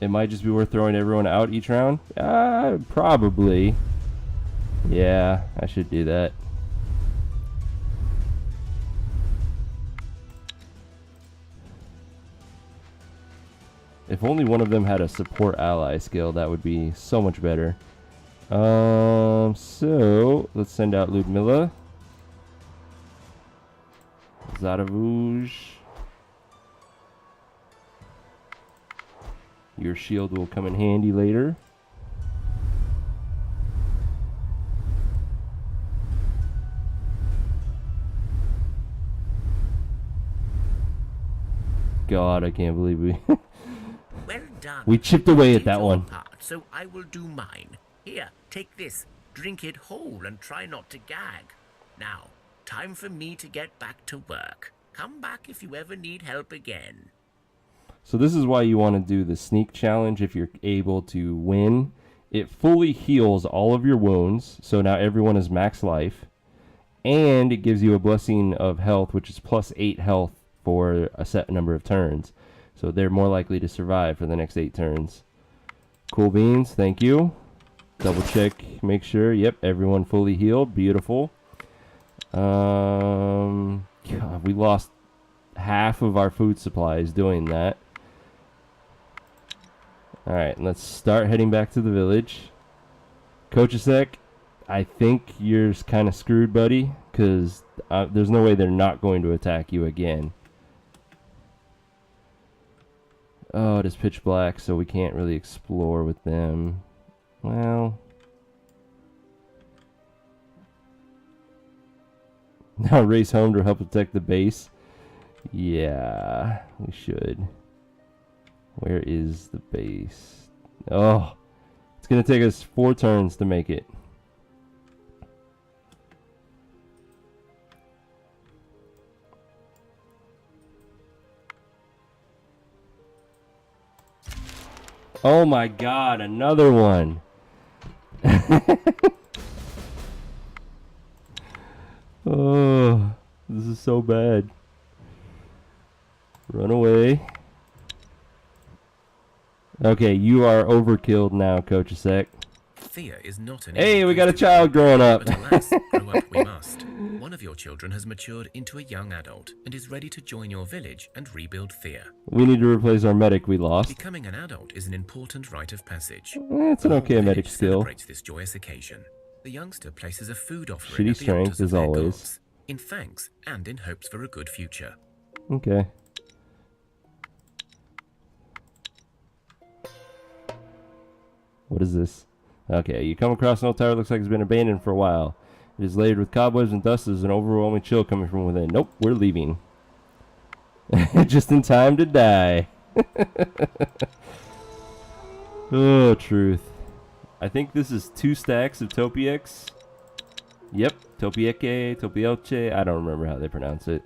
It might just be worth throwing everyone out each round. Probably. Yeah, I should do that. If only one of them had a support ally skill, that would be so much better. So let's send out Ludmilla. Zadavuj. Your shield will come in handy later. God, I can't believe we Well done. we chipped away You at did that your one. part, so I will do mine. Here, take this. Drink it whole and try not to gag. Now, Time for me to get back to work. Come back if you ever need help again. So this is why you want to do the sneak challenge if you're able to win. It fully heals all of your wounds, so now everyone is max life. And it gives you a blessing of health, which is plus 8 health for a set number of turns. So they're more likely to survive for the next 8 turns. Cool beans, thank you. Double check, make sure. Yep, everyone fully healed. Beautiful. God, we lost half of our food supplies doing that. Alright, let's start heading back to the village. Kochasek, I think you're kind of screwed, buddy, because there's no way they're not going to attack you again. Oh, it is pitch black, so we can't really explore with them. Well, now race home to help protect the base. Yeah, we should. Where is the base? Oh, it's going to take us 4 turns to make it. Oh my god, another one. Oh, this is so bad. Run away. Okay, you are overkilled now, Kochasek. Thea is not an Hey, easy we got a person, child growing up. but alas, grow up we must. One of your children has matured into a young adult and is ready to join your village and rebuild Thea. We need to replace our medic we lost. Becoming an adult is an important rite of passage. It's an The whole okay medic village skill. celebrates this joyous occasion. The youngster places a food offering Shitty at the strength, altars of as their always. gods, in thanks and in hopes for a good future. Okay. What is this? Okay, you come across an old tower that looks like it's been abandoned for a while. It is layered with cobwebs and dust. There's an overwhelming chill coming from within. Nope, we're leaving. Just in time to die. Oh, truth. I think this is 2 stacks of Topieks. Yep, Topieke, Topielche. I don't remember how they pronounce it.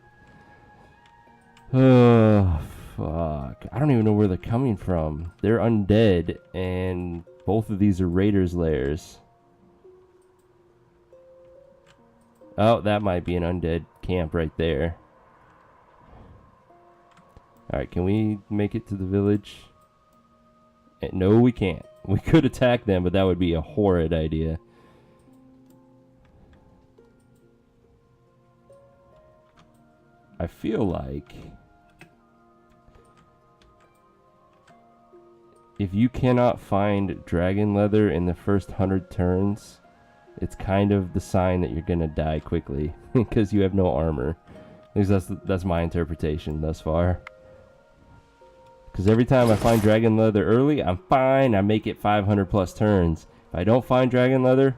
Oh, fuck. I don't even know where they're coming from. They're undead, and both of these are raiders' lairs. Oh, that might be an undead camp right there. Alright, can we make it to the village? No, we can't. We could attack them, but that would be a horrid idea. I feel like if you cannot find dragon leather in the first 100 turns, it's kind of the sign that you're gonna die quickly because you have no armor. At least that's my interpretation thus far. Because every time I find dragon leather early, I'm fine. I make it 500 plus turns. If I don't find dragon leather,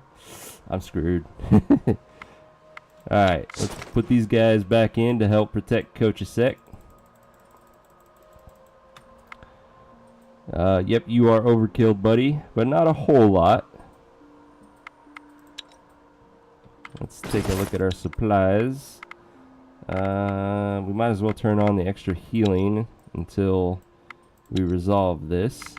I'm screwed. Alright, let's put these guys back in to help protect Kochasek. Yep, you are overkilled, buddy, but not a whole lot. Let's take a look at our supplies. We might as well turn on the extra healing until we resolve this.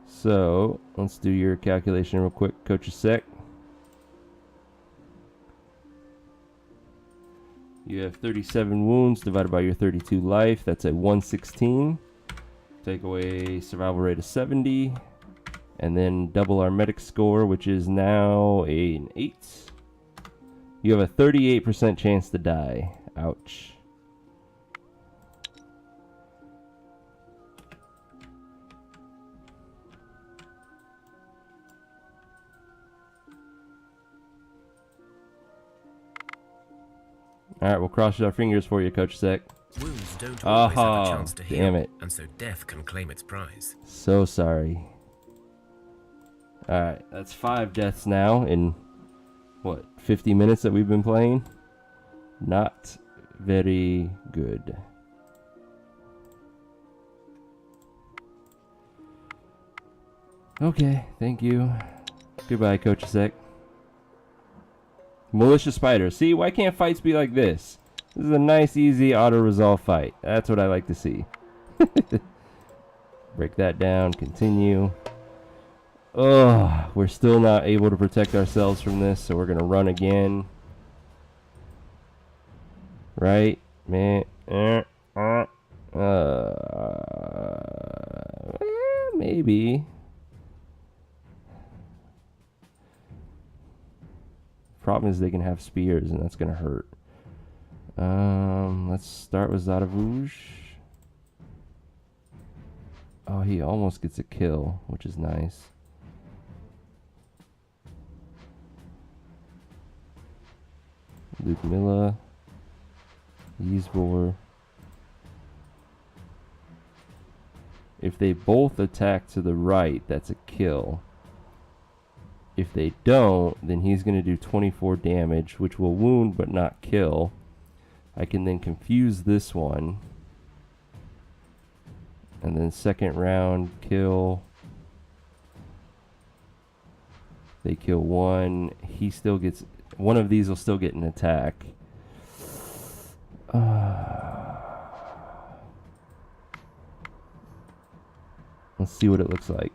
So, let's do your calculation real quick, Kochasek. You have 37 wounds divided by your 32 life. That's a 116. Take away survival rate of 70. And then double our medic score, which is now an 8. You have a 38% chance to die. Ouch. Alright, we'll cross our fingers for you, Kochasek. Wounds don't always have a chance to heal, damn it. and so death can claim its prize. So sorry. Alright, that's 5 deaths now in, what, 50 minutes that we've been playing? Not very good. Okay, thank you. Goodbye, Kochasek. Malicious spider. See, why can't fights be like this? This is a nice, easy, auto-resolve fight. That's what I like to see. Break that down. Continue. Oh, we're still not able to protect ourselves from this, so we're going to run again. Right? Man. Maybe. Problem is they can have spears, and that's going to hurt. Let's start with Zadavuj. Oh, he almost gets a kill, which is nice. Ludmilla. Yzbor. If they both attack to the right, that's a kill. If they don't, then he's going to do 24 damage, which will wound but not kill. I can then confuse this one. And then second round, kill. They kill one. He still gets... One of these will still get an attack. Let's see what it looks like.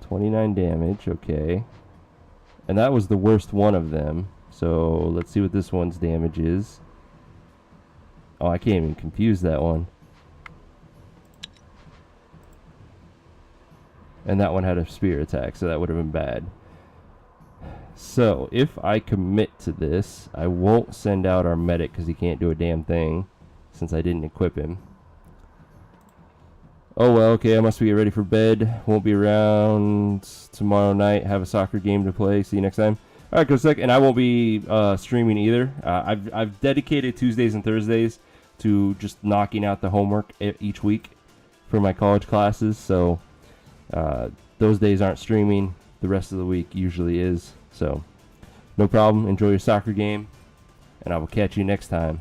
29 damage, okay. And that was the worst one of them. So let's see what this one's damage is. Oh, I can't even confuse that one. And that one had a spear attack, so that would have been bad. So, if I commit to this, I won't send out our medic because he can't do a damn thing since I didn't equip him. Oh well, okay, I must be ready for bed. Won't be around tomorrow night. Have a soccer game to play. See you next time. Alright, Kosek, and I won't be streaming either. I've dedicated Tuesdays and Thursdays to just knocking out the homework each week for my college classes, so those days aren't streaming. The rest of the week usually is. So, no problem. Enjoy your soccer game, and I will catch you next time.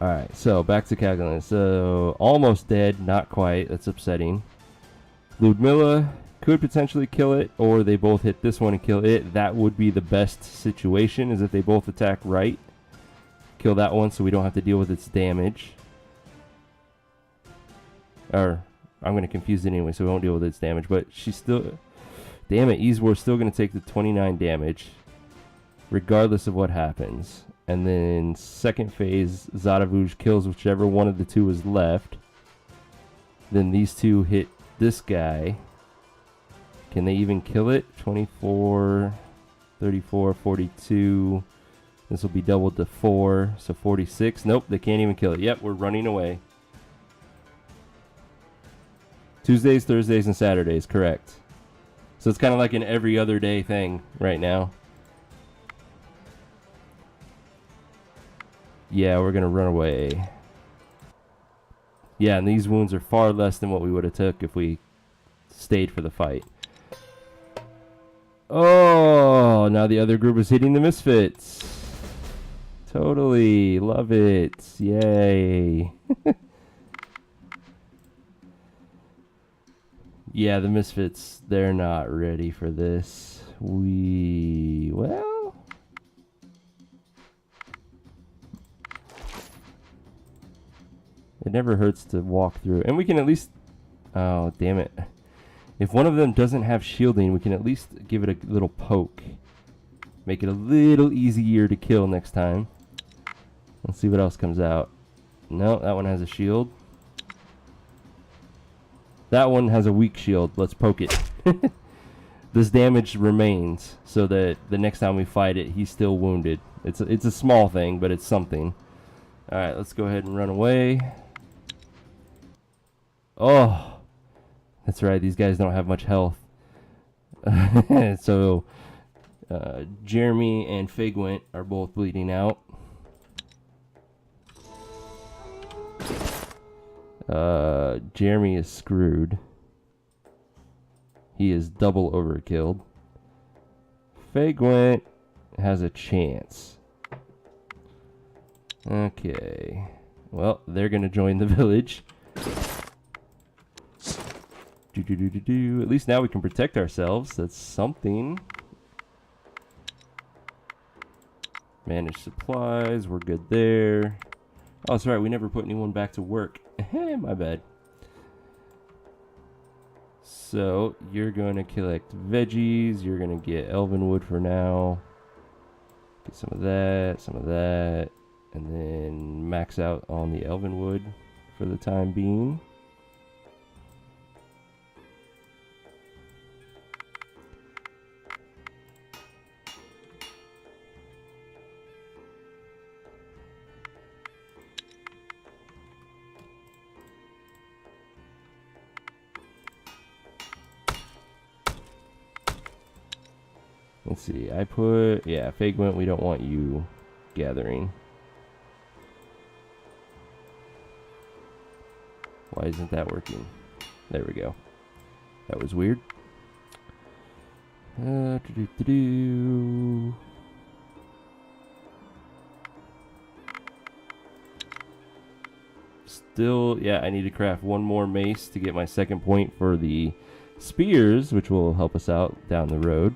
Alright, so back to Kagalin. So, almost dead, not quite. That's upsetting. Ludmilla could potentially kill it, or they both hit this one and kill it. That would be the best situation, is if they both attack right. Kill that one so we don't have to deal with its damage. Or, I'm going to confuse it anyway, so we won't deal with its damage. But she's still... Damn it, Yzbor's still going to take the 29 damage, regardless of what happens. And then second phase, Zadavuj kills whichever one of the two is left. Then these two hit this guy. Can they even kill it? 24, 34, 42. This will be doubled to 4, so 46. Nope, they can't even kill it. Yep, we're running away. Tuesdays, Thursdays, and Saturdays, correct. So it's kind of like an every other day thing right now. Yeah, we're going to run away. Yeah, and these wounds are far less than what we would have took if we stayed for the fight. Oh, now the other group is hitting the Misfits. Totally. Love it. Yay. Yeah, the Misfits, they're not ready for this. Well... It never hurts to walk through. And we can at least... Oh, damn it. If one of them doesn't have shielding, we can at least give it a little poke. Make it a little easier to kill next time. Let's see what else comes out. No, that one has a shield. That one has a weak shield. Let's poke it. This damage remains, so that the next time we fight it, he's still wounded. It's a small thing, but it's something. Alright, let's go ahead and run away. Oh, that's right. These guys don't have much health. So, Jeremy and Figwent are both bleeding out. Jeremy is screwed. He is double overkilled. Figwent has a chance. Okay. Well, they're going to join the village. At least now we can protect ourselves. That's something. Manage supplies. We're good there. Oh, that's right. We never put anyone back to work. My bad. So, you're going to collect veggies. You're going to get elven wood for now. Get some of that. And then max out on the elven wood for the time being. Let's see, I put, yeah, Fagwent, we don't want you gathering. Why isn't that working? There we go. That was weird. Still, yeah, I need to craft one more mace to get my second point for the spears, which will help us out down the road.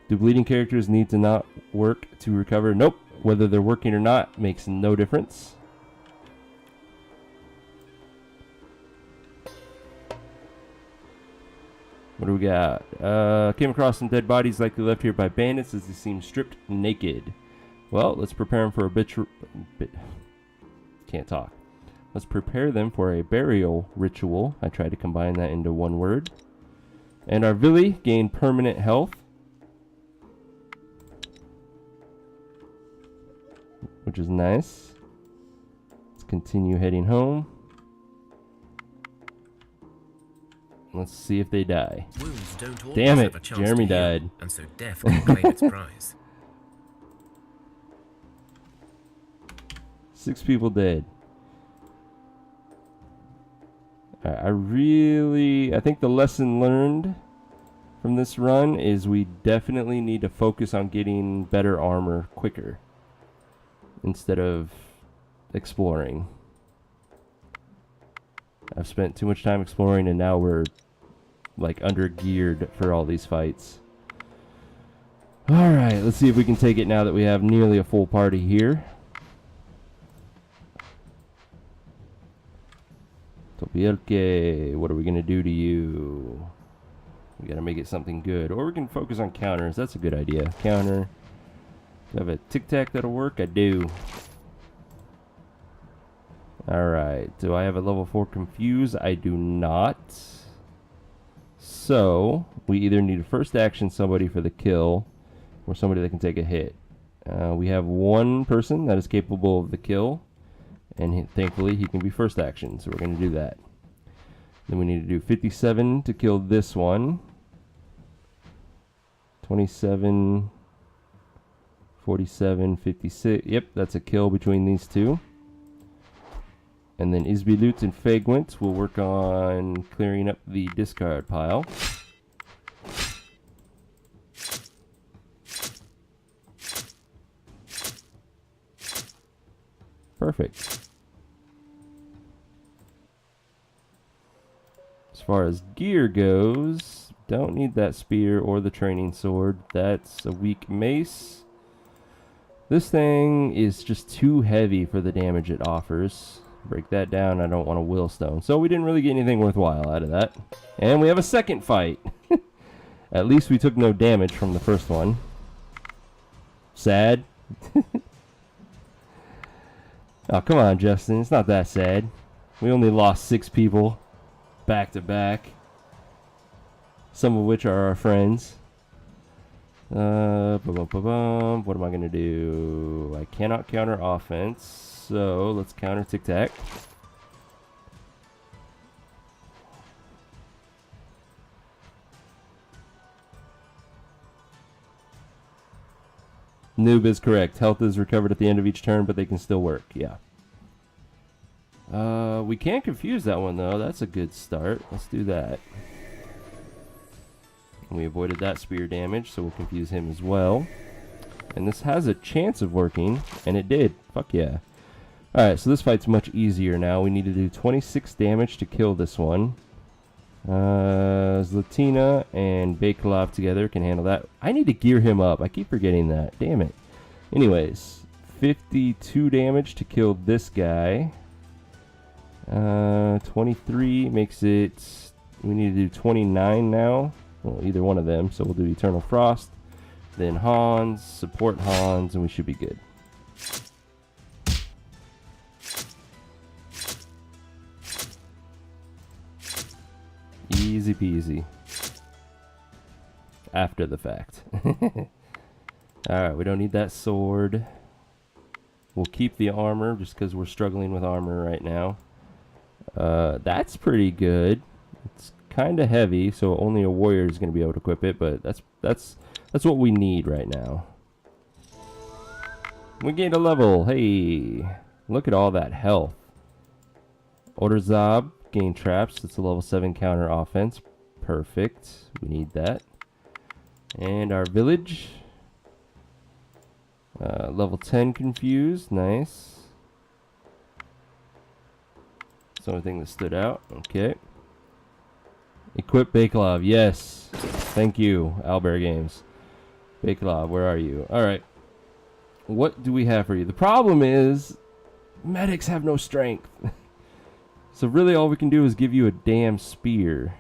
Do bleeding characters need to not work to recover? Nope. Whether they're working or not makes no difference. What do we got? Came across some dead bodies likely left here by bandits as they seem stripped naked. Well, let's prepare them for a can't talk. Let's prepare them for a burial ritual. I tried to combine that into one word. And our Villi gain permanent health, which is nice. Let's continue heading home. Let's see if they die. Wounds don't always Damn have it, a chance Jeremy to heal, died. and so death can claim its prize. 6 people dead. I think the lesson learned from this run is we definitely need to focus on getting better armor quicker instead of exploring. I've spent too much time exploring and now we're like under geared for all these fights. Alright, let's see if we can take it now that we have nearly a full party here. Topielke, what are we going to do to you? We got to make it something good. Or we can focus on counters. That's a good idea. Counter. Do I have a tic-tac that'll work? I do. Alright. Do I have a level 4 confuse? I do not. So, we either need to first action somebody for the kill, or somebody that can take a hit. We have one person that is capable of the kill. And thankfully, he can be first action, so we're going to do that. Then we need to do 57 to kill this one. 27, 47, 56. Yep, that's a kill between these two. And then Isbilut and Fagwent will work on clearing up the discard pile. Perfect. As far as gear goes, don't need that spear or the training sword. That's a weak mace. This thing is just too heavy for the damage it offers. Break that down. I don't want a willstone. So we didn't really get anything worthwhile out of that. And we have a second fight. At least we took no damage from the first one. Sad. Oh, come on, Justin. It's not that sad. We only lost 6 people back to back. Some of which are our friends. What am I going to do? I cannot counter offense. So, let's counter tic-tac. Noob is correct. Health is recovered at the end of each turn, but they can still work. Yeah. We can't confuse that one, though. That's a good start. Let's do that. We avoided that spear damage, so we'll confuse him as well. And this has a chance of working, and it did. Fuck yeah. Alright, so this fight's much easier now. We need to do 26 damage to kill this one. Zlatina and Bakelov together can handle that. I need to gear him up. I keep forgetting that. Damn it. Anyways, 52 damage to kill this guy. 23 makes it... We need to do 29 now. Well, either one of them. So we'll do Eternal Frost. Then Hans, support Hans, and we should be good. Easy peasy. After the fact. Alright, we don't need that sword. We'll keep the armor just because we're struggling with armor right now. That's pretty good. It's kind of heavy, so only a warrior is going to be able to equip it, but that's what we need right now. We gained a level. Hey, look at all that health. Oderzab gain traps. It's a level 7 counter offense. Perfect. We need that. And our village. Level 10 confused. Nice. That's the only thing that stood out. Okay. Equip Bakelov. Yes. Thank you, Albert Games. Bakelov, where are you? Alright. What do we have for you? The problem is, medics have no strength. So really all we can do is give you a damn spear.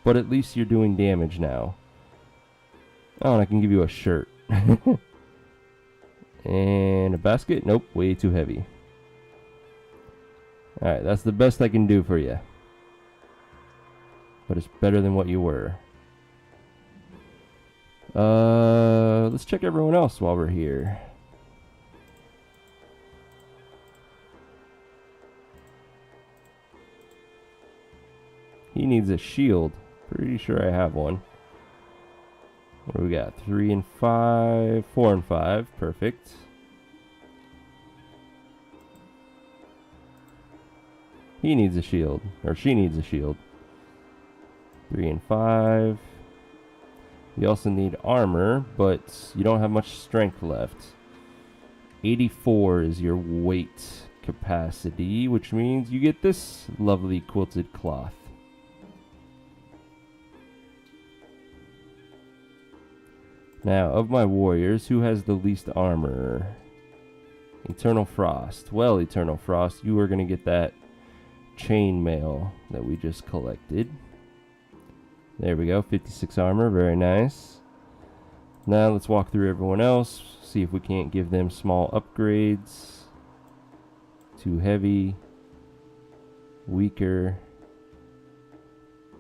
But at least you're doing damage now. Oh, and I can give you a shirt. And a basket? Nope, way too heavy. Alright, that's the best I can do for you. But it's better than what you were. Let's check everyone else while we're here. He needs a shield. Pretty sure I have one. What do we got? 3 and 5. 4 and 5. Perfect. He needs a shield. Or she needs a shield. 3 and 5. You also need armor, but you don't have much strength left. 84 is your weight capacity, which means you get this lovely quilted cloth. Now, of my warriors, who has the least armor? Eternal Frost. Well, Eternal Frost, you are going to get that chainmail that we just collected. There we go, 56 armor, very nice. Now let's walk through everyone else, see if we can't give them small upgrades. Too heavy. Weaker.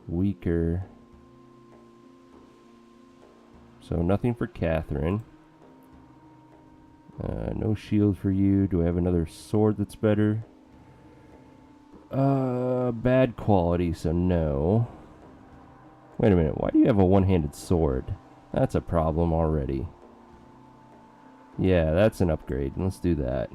Weaker. So nothing for Catherine. No shield for you. Do I have another sword that's better? Bad quality, so no. Wait a minute, why do you have a one-handed sword? That's a problem already. Yeah, that's an upgrade. Let's do that.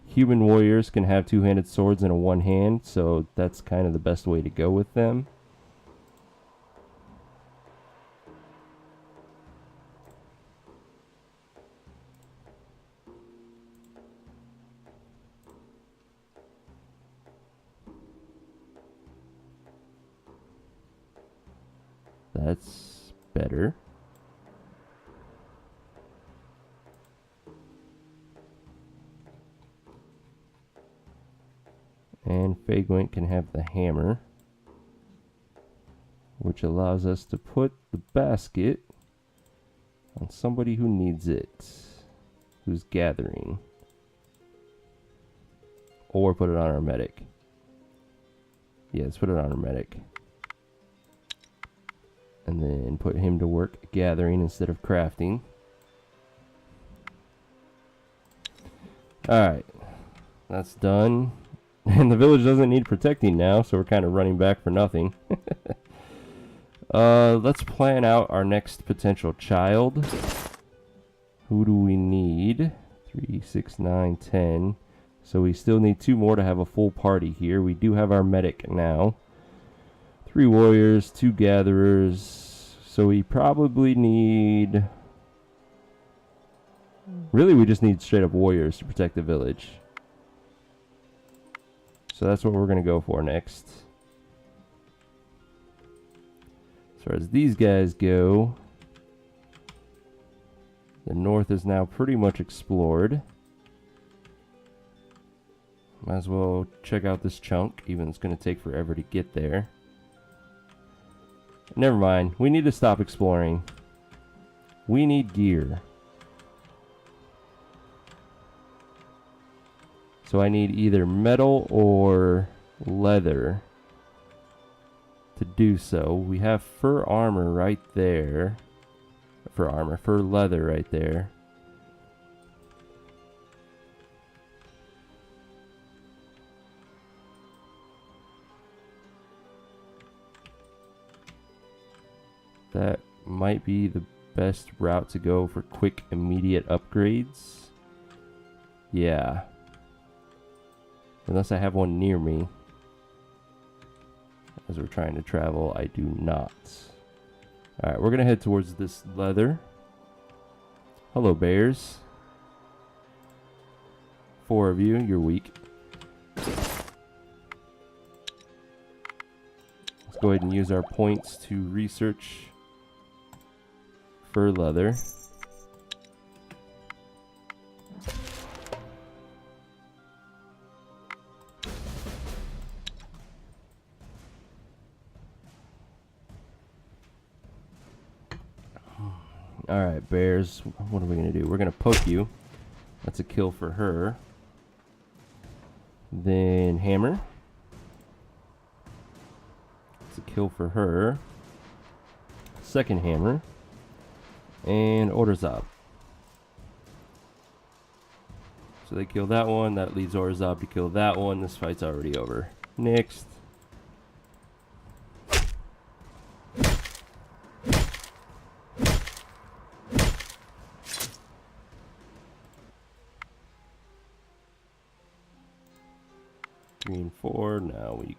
Human warriors can have two-handed swords in a one hand, so that's kind of the best way to go with them. That's better. And Fagwent can have the hammer, which allows us to put the basket on somebody who needs it, who's gathering. Or put it on our medic. Yeah, let's put it on our medic. And then put him to work gathering instead of crafting. Alright. That's done. And the village doesn't need protecting now, so we're kind of running back for nothing. Let's plan out our next potential child. Who do we need? 3, 6, 9, 10. So we still need 2 more to have a full party here. We do have our medic now. 3 warriors, 2 gatherers. So we probably need Really, we just need straight up warriors to protect the village. So that's what we're going to go for next. As far as these guys go, the north is now pretty much explored. Might as well check out this chunk, even though it's going to take forever to get there. Never mind. We need to stop exploring. We need gear. So I need either metal or leather to do so. We have fur armor right there. Fur leather right there. That might be the best route to go for quick, immediate upgrades. Yeah. Unless I have one near me. As we're trying to travel, I do not. Alright, we're going to head towards this leather. Hello, bears. 4 of you, you're weak. Let's go ahead and use our points to research fur leather. Alright, bears. What are we going to do? We're going to poke you. That's a kill for her. Then hammer. That's a kill for her. Second hammer. And Orzhov. So they kill that one. That leads Orzhov to kill that one. This fight's already over. Next. Green 4. No, we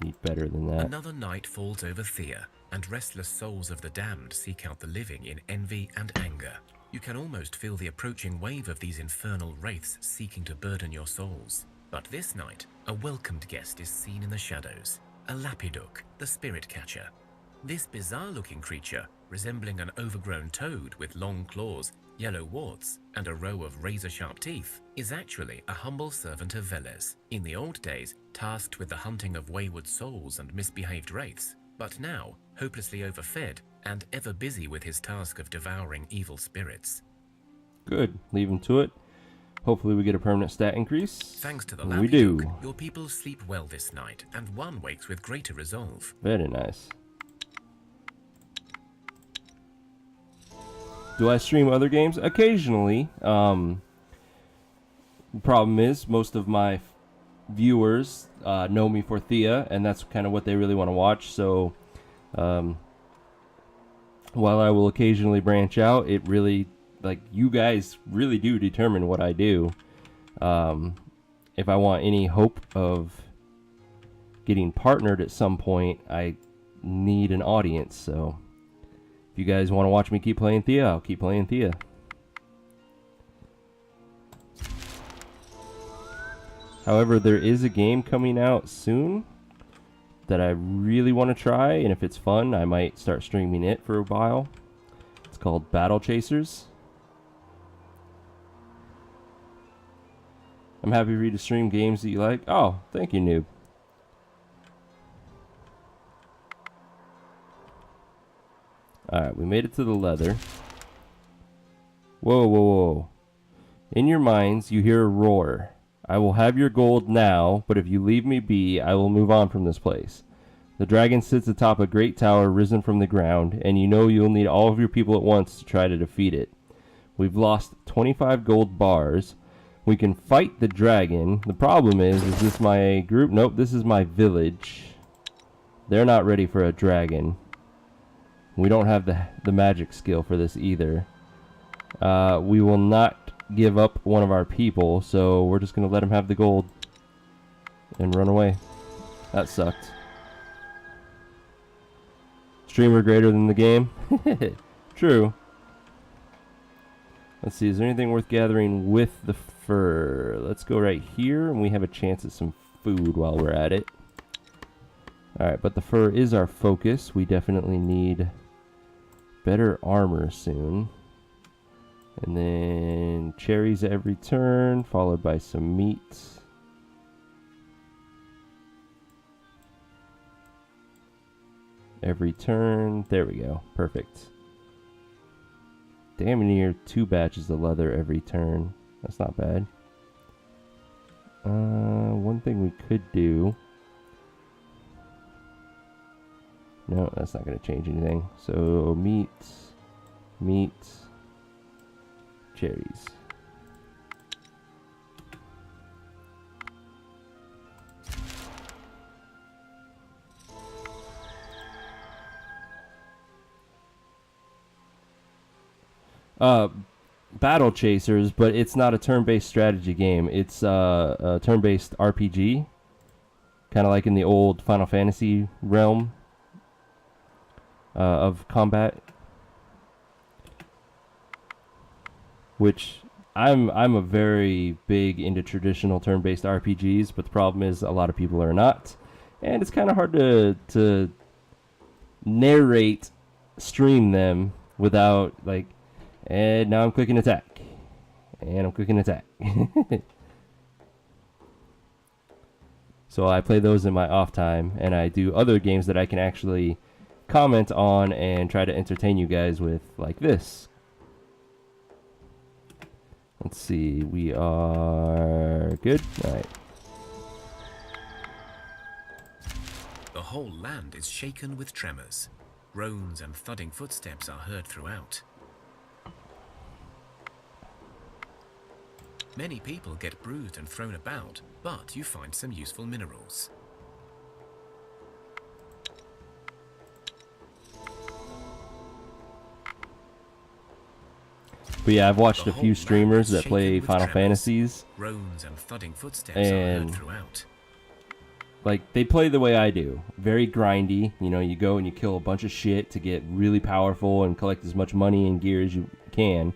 need better than that. Another night falls over Thea, and restless souls of the damned seek out the living in envy and anger. You can almost feel the approaching wave of these infernal wraiths seeking to burden your souls. But this night, a welcomed guest is seen in the shadows, a Lapiduk, the spirit catcher. This bizarre-looking creature, resembling an overgrown toad with long claws, yellow warts, and a row of razor-sharp teeth, is actually a humble servant of Velez, in the old days tasked with the hunting of wayward souls and misbehaved wraiths, but now hopelessly overfed and ever busy with his task of devouring evil spirits. Good. Leave him to it. Hopefully we get a permanent stat increase. Thanks to the We do. Lapiduk, your people sleep well this night, and one wakes with greater resolve. Very nice. Do I stream other games? Occasionally. The problem is most of my viewers know me for Thea, and that's kind of what they really want to watch. So while I will occasionally branch out, it really, like, you guys really do determine what I do. If I want any hope of getting partnered at some point, I need an audience. So if you guys want to watch me keep playing Thea, I'll keep playing Thea. However, there is a game coming out soon that I really want to try, and if it's fun, I might start streaming it for a while. It's called Battle Chasers. I'm happy for you to stream games that you like. Oh, thank you, noob. Alright, we made it to the leather. Whoa, whoa, whoa. In your minds, you hear a roar. I will have your gold now, but if you leave me be, I will move on from this place. The dragon sits atop a great tower risen from the ground, and you know you'll need all of your people at once to try to defeat it. We've lost 25 gold bars. We can fight the dragon. The problem is this my group? Nope, this is my village. They're not ready for a dragon. We don't have the magic skill for this either. We will not give up one of our people, so we're just going to let him have the gold and run away. That sucked. Streamer greater than the game? True. Let's see, is there anything worth gathering with the fur? Let's go right here, and we have a chance at some food while we're at it. Alright, but the fur is our focus. We definitely need better armor soon. And then cherries every turn, followed by some meat. Every turn. There we go. Perfect. Damn near 2 batches of leather every turn. That's not bad. One thing we could do... No, that's not going to change anything. So, meat, cherries. Battle Chasers, but it's not a turn-based strategy game. It's a turn-based RPG, kind of like in the old Final Fantasy realm of combat, which I'm a very big into traditional turn-based RPGs, but the problem is a lot of people are not, and it's kind of hard to stream them without like, and now I'm clicking attack, and I'm clicking attack. So I play those in my off time, and I do other games that I can actually comment on and try to entertain you guys with, like this. Let's see, we are good. All right. The whole land is shaken with tremors. Groans and thudding footsteps are heard throughout. Many people get bruised and thrown about, but you find some useful minerals. But yeah, I've watched a few streamers that play Final Fantasies, Groans and thudding footsteps and are heard throughout. Like, they play the way I do. Very grindy. You know, you go and you kill a bunch of shit to get really powerful and collect as much money and gear as you can.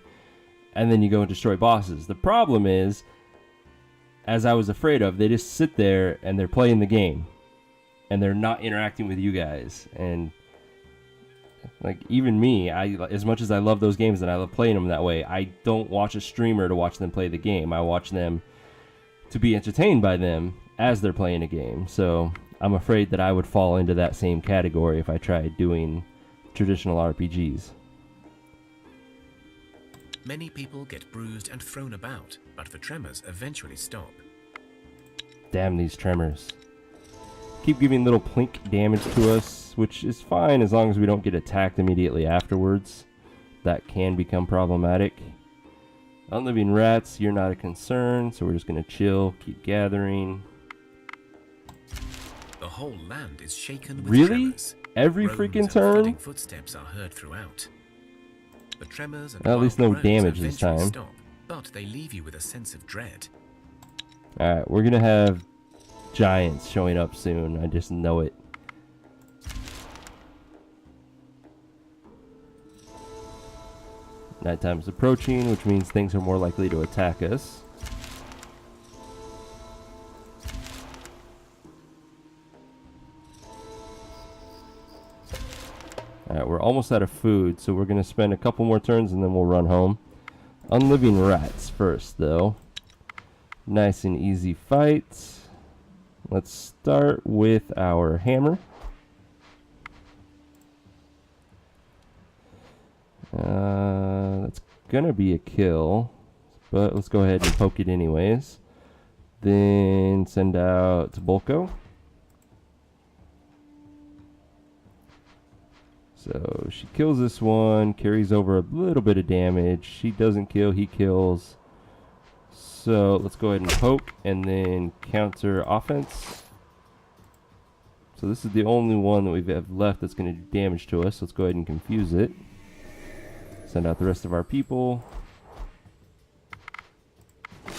And then you go and destroy bosses. The problem is, as I was afraid of, they just sit there and they're playing the game. And they're not interacting with you guys. And, like, even me, as much as I love those games and I love playing them that way, I don't watch a streamer to watch them play the game. I watch them to be entertained by them as they're playing a game. So I'm afraid that I would fall into that same category if I tried doing traditional RPGs. Many people get bruised and thrown about, but the tremors eventually stop. Damn these tremors. Keep giving little plink damage to us, which is fine as long as we don't get attacked immediately afterwards. That can become problematic. Unliving rats, you're not a concern, so we're just going to chill, keep gathering. The whole land is shaken with Really? tremors. Every Groans freaking and turn? thudding footsteps are heard throughout. The tremors and At least wild no groans damage this eventually time. Stop, but they leave you with a sense of dread. Alright, we're going to have giants showing up soon. I just know it. Nighttime's approaching, which means things are more likely to attack us. Alright, we're almost out of food, so we're going to spend a couple more turns and then we'll run home. Unliving rats first, though. Nice and easy fight. Let's start with our hammer. That's gonna be a kill, but let's go ahead and poke it anyways. Then send out Bolko. So she kills this one, carries over a little bit of damage. She doesn't kill, he kills. So let's go ahead and poke and then counter offense. So this is the only one that we have left that's going to do damage to us. Let's go ahead and confuse it. Send out the rest of our people.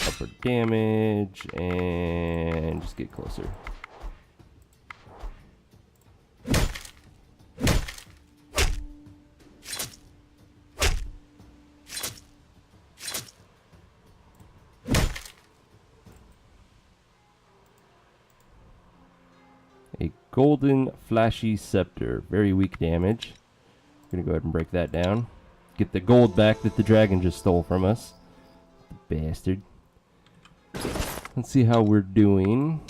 Upper damage and just get closer. golden flashy scepter. Very weak damage. I'm gonna go ahead and break that down. Get the gold back that the dragon just stole from us. The bastard. Let's see how we're doing.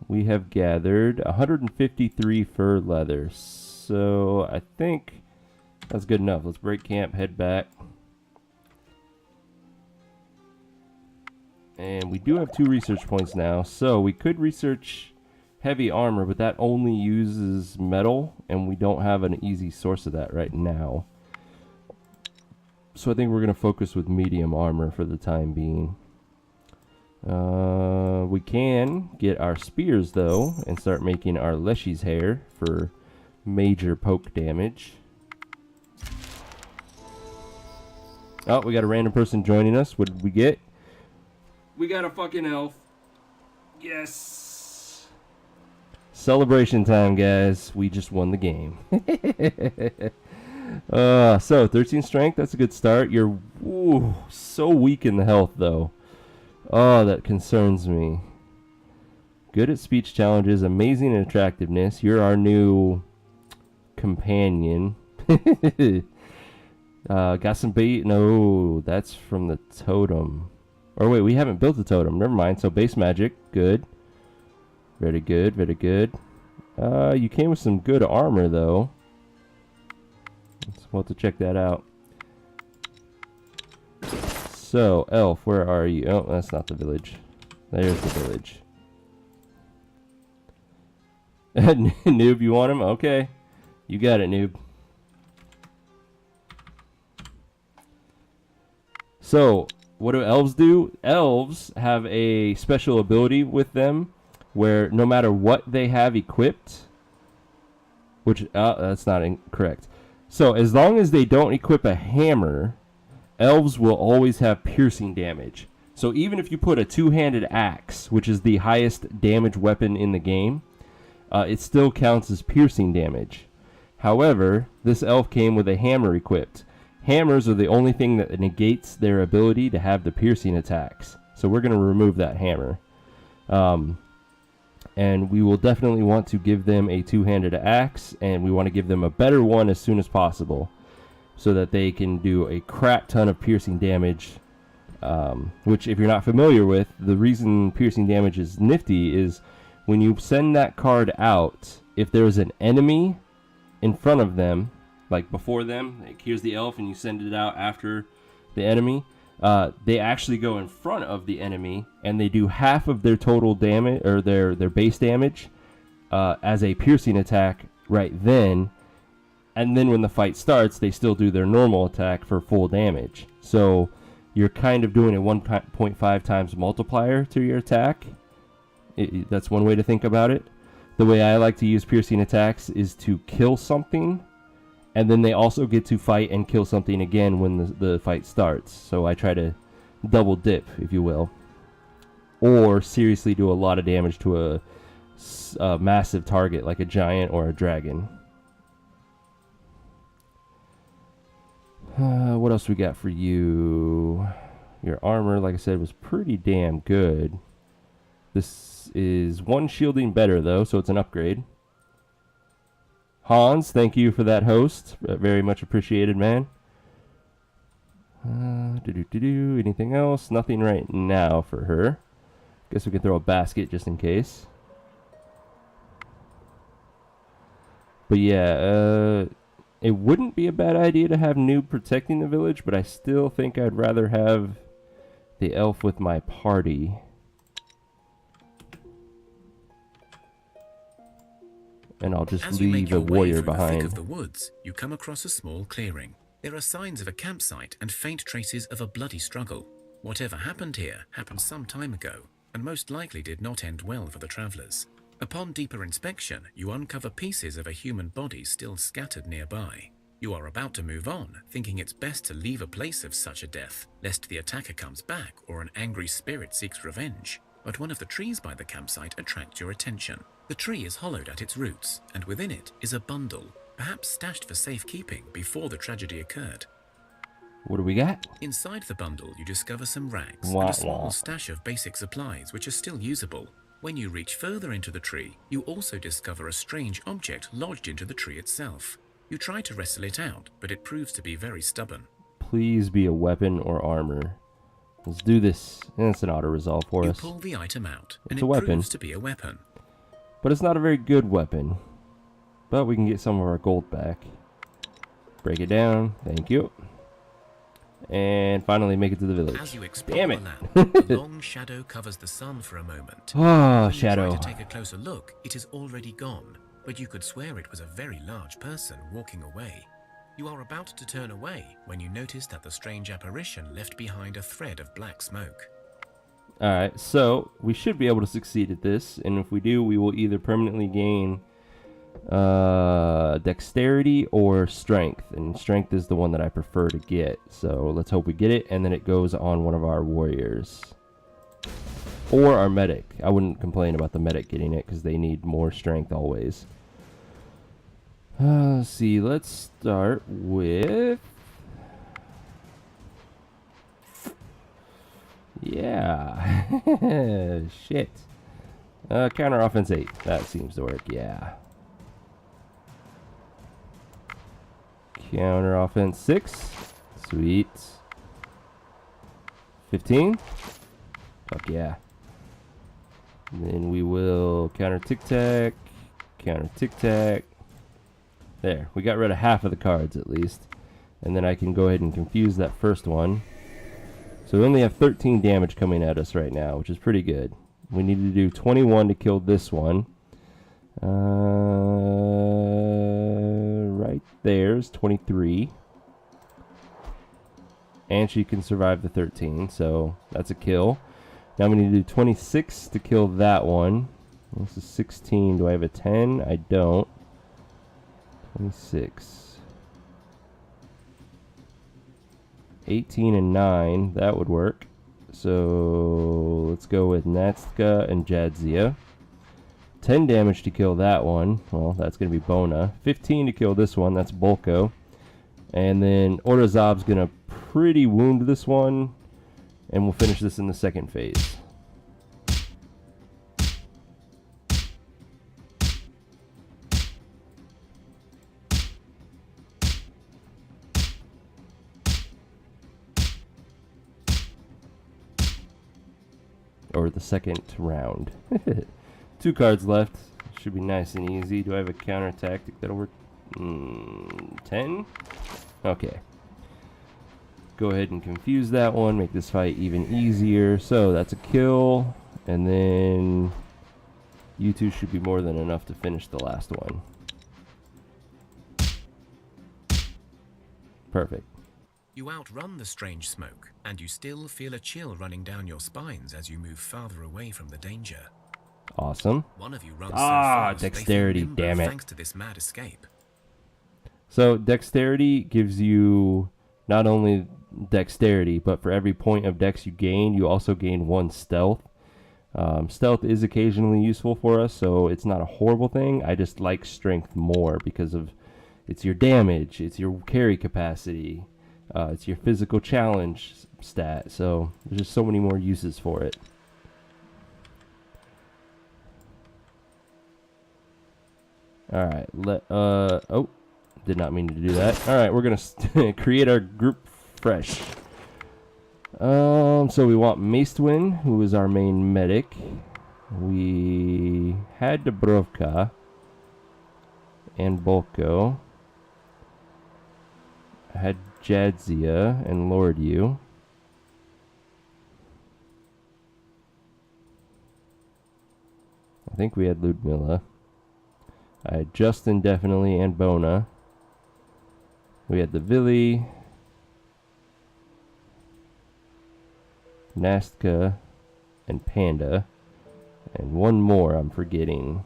We have gathered 153 fur leather. So I think that's good enough. Let's break camp, head back. And we do have 2 research points now. So we could research heavy armor, but that only uses metal, and we don't have an easy source of that right now. So I think we're going to focus with medium armor for the time being. We can get our spears, though, and start making our Leshy's hair for major poke damage. Oh, we got a random person joining us. What did we get? We got a fucking elf. Yes. Celebration time, guys. We just won the game. So 13 strength, that's a good start. You're so weak in the health, though. Oh, that concerns me. Good at speech challenges, amazing in attractiveness. You're our new companion. Got some bait. No, that's from the totem. Or wait, we haven't built the totem. Never mind. So base magic, good. Very good, very good. You came with some good armor, though. We'll have to check that out. So, elf, where are you? Oh, that's not the village. There's the village. Noob, you want him? Okay. You got it, noob. So, what do elves do? Elves have a special ability with them where no matter what they have equipped, which, that's not incorrect. So, as long as they don't equip a hammer, elves will always have piercing damage. So even if you put a two-handed axe, which is the highest damage weapon in the game, it still counts as piercing damage. However, this elf came with a hammer equipped. Hammers are the only thing that negates their ability to have the piercing attacks. So we're going to remove that hammer. And we will definitely want to give them a two-handed axe, and we want to give them a better one as soon as possible, so that they can do a crap ton of piercing damage, which, if you're not familiar with, the reason piercing damage is nifty is when you send that card out, if there's an enemy in front of them, like before them, like here's the elf and you send it out after the enemy, they actually go in front of the enemy and they do half of their total damage, or their base damage, as a piercing attack right then. And then when the fight starts, they still do their normal attack for full damage. So you're kind of doing a 1.5 times multiplier to your attack. That's one way to think about it. The way I like to use piercing attacks is to kill something, and then they also get to fight and kill something again when the fight starts. So I try to double dip, if you will. Or seriously do a lot of damage to a massive target, like a giant or a dragon. What else we got for you? Your armor, like I said, was pretty damn good. This is one shielding better, though, so it's an upgrade. Hans, thank you for that host. Very much appreciated, man. Anything else? Nothing right now for her. Guess we can throw a basket just in case. But yeah, it wouldn't be a bad idea to have Noob protecting the village, but I still think I'd rather have the elf with my party. And I'll just leave a warrior behind. As you make your way through the thick of the woods, you come across a small clearing. There are signs of a campsite and faint traces of a bloody struggle. Whatever happened here happened some time ago, and most likely did not end well for the travelers. Upon deeper inspection, you uncover pieces of a human body still scattered nearby. You are about to move on, thinking it's best to leave a place of such a death, lest the attacker comes back or an angry spirit seeks revenge. But one of the trees by the campsite attracts your attention. The tree is hollowed at its roots, and within it is a bundle, perhaps stashed for safekeeping before the tragedy occurred. What do we got? Inside the bundle, you discover some rags and a small stash of basic supplies which are still usable. When you reach further into the tree, you also discover a strange object lodged into the tree itself. You try to wrestle it out, but it proves to be very stubborn. Please be a weapon or armor. Let's do this. And it's an auto-resolve for You us. pull the item out, and It's a it weapon. proves to be a weapon. But it's not a very good weapon. But we can get some of our gold back. Break it down. Thank you. And finally make it to the village. As you explore Damn the it. land, a long shadow covers the sun for a moment. Oh, When shadow. you try to take a closer look, it is already gone, but you could swear it was a very large person walking away. You are about to turn away when you notice that the strange apparition left behind a thread of black smoke. Alright, so we should be able to succeed at this, and if we do, we will either permanently gain dexterity or strength, and strength is the one that I prefer to get. So let's hope we get it, and then it goes on one of our warriors. Or our medic. I wouldn't complain about the medic getting it, because they need more strength always. Let's see, let's start with... Yeah. Shit. Counter offense 8. That seems to work, yeah. Counter offense 6. Sweet. 15. Fuck yeah. And then we will counter tic-tac. Counter tic-tac. There. We got rid of half of the cards at least. And then I can go ahead and confuse that first one. So we only have 13 damage coming at us right now, which is pretty good. We need to do 21 to kill this one. Right there's 23. And she can survive the 13, so that's a kill. Now we need to do 26 to kill that one. This is 16. Do I have a 10? I don't. 26. 18 and 9, that would work. So let's go with Natska and Jadzia. 10 damage to kill that one. Well, that's going to be Bona. 15 to kill this one. That's Bolko. And then Orazab's going to pretty wound this one. And we'll finish this in the second phase. Or the second round. 2 cards left. Should be nice and easy. Do I have a counter tactic that'll work? 10? Okay. Go ahead and confuse that one. Make this fight even easier. So that's a kill. And then you two should be more than enough to finish the last one. Perfect. You outrun the strange smoke, and you still feel a chill running down your spines as you move farther away from the danger. Awesome. One of you runs so fast, dexterity, they feel limber damn it. thanks to this mad escape. So dexterity gives you not only dexterity, but for every point of dex you gain, you also gain 1 stealth. Stealth is occasionally useful for us, so it's not a horrible thing. I just like strength more because of it's your damage, it's your carry capacity, it's your physical challenge stat. So there's just so many more uses for it. All right, oh, did not mean to do that. All right, we're gonna create our group fresh. So we want Macewin, who is our main medic. We had Dubrovka and Bolko. I had Jadzia and Lordu. I think we had Ludmilla. I had Justin definitely and Bona. We had the Vili, Nastka, and Panda. And one more I'm forgetting.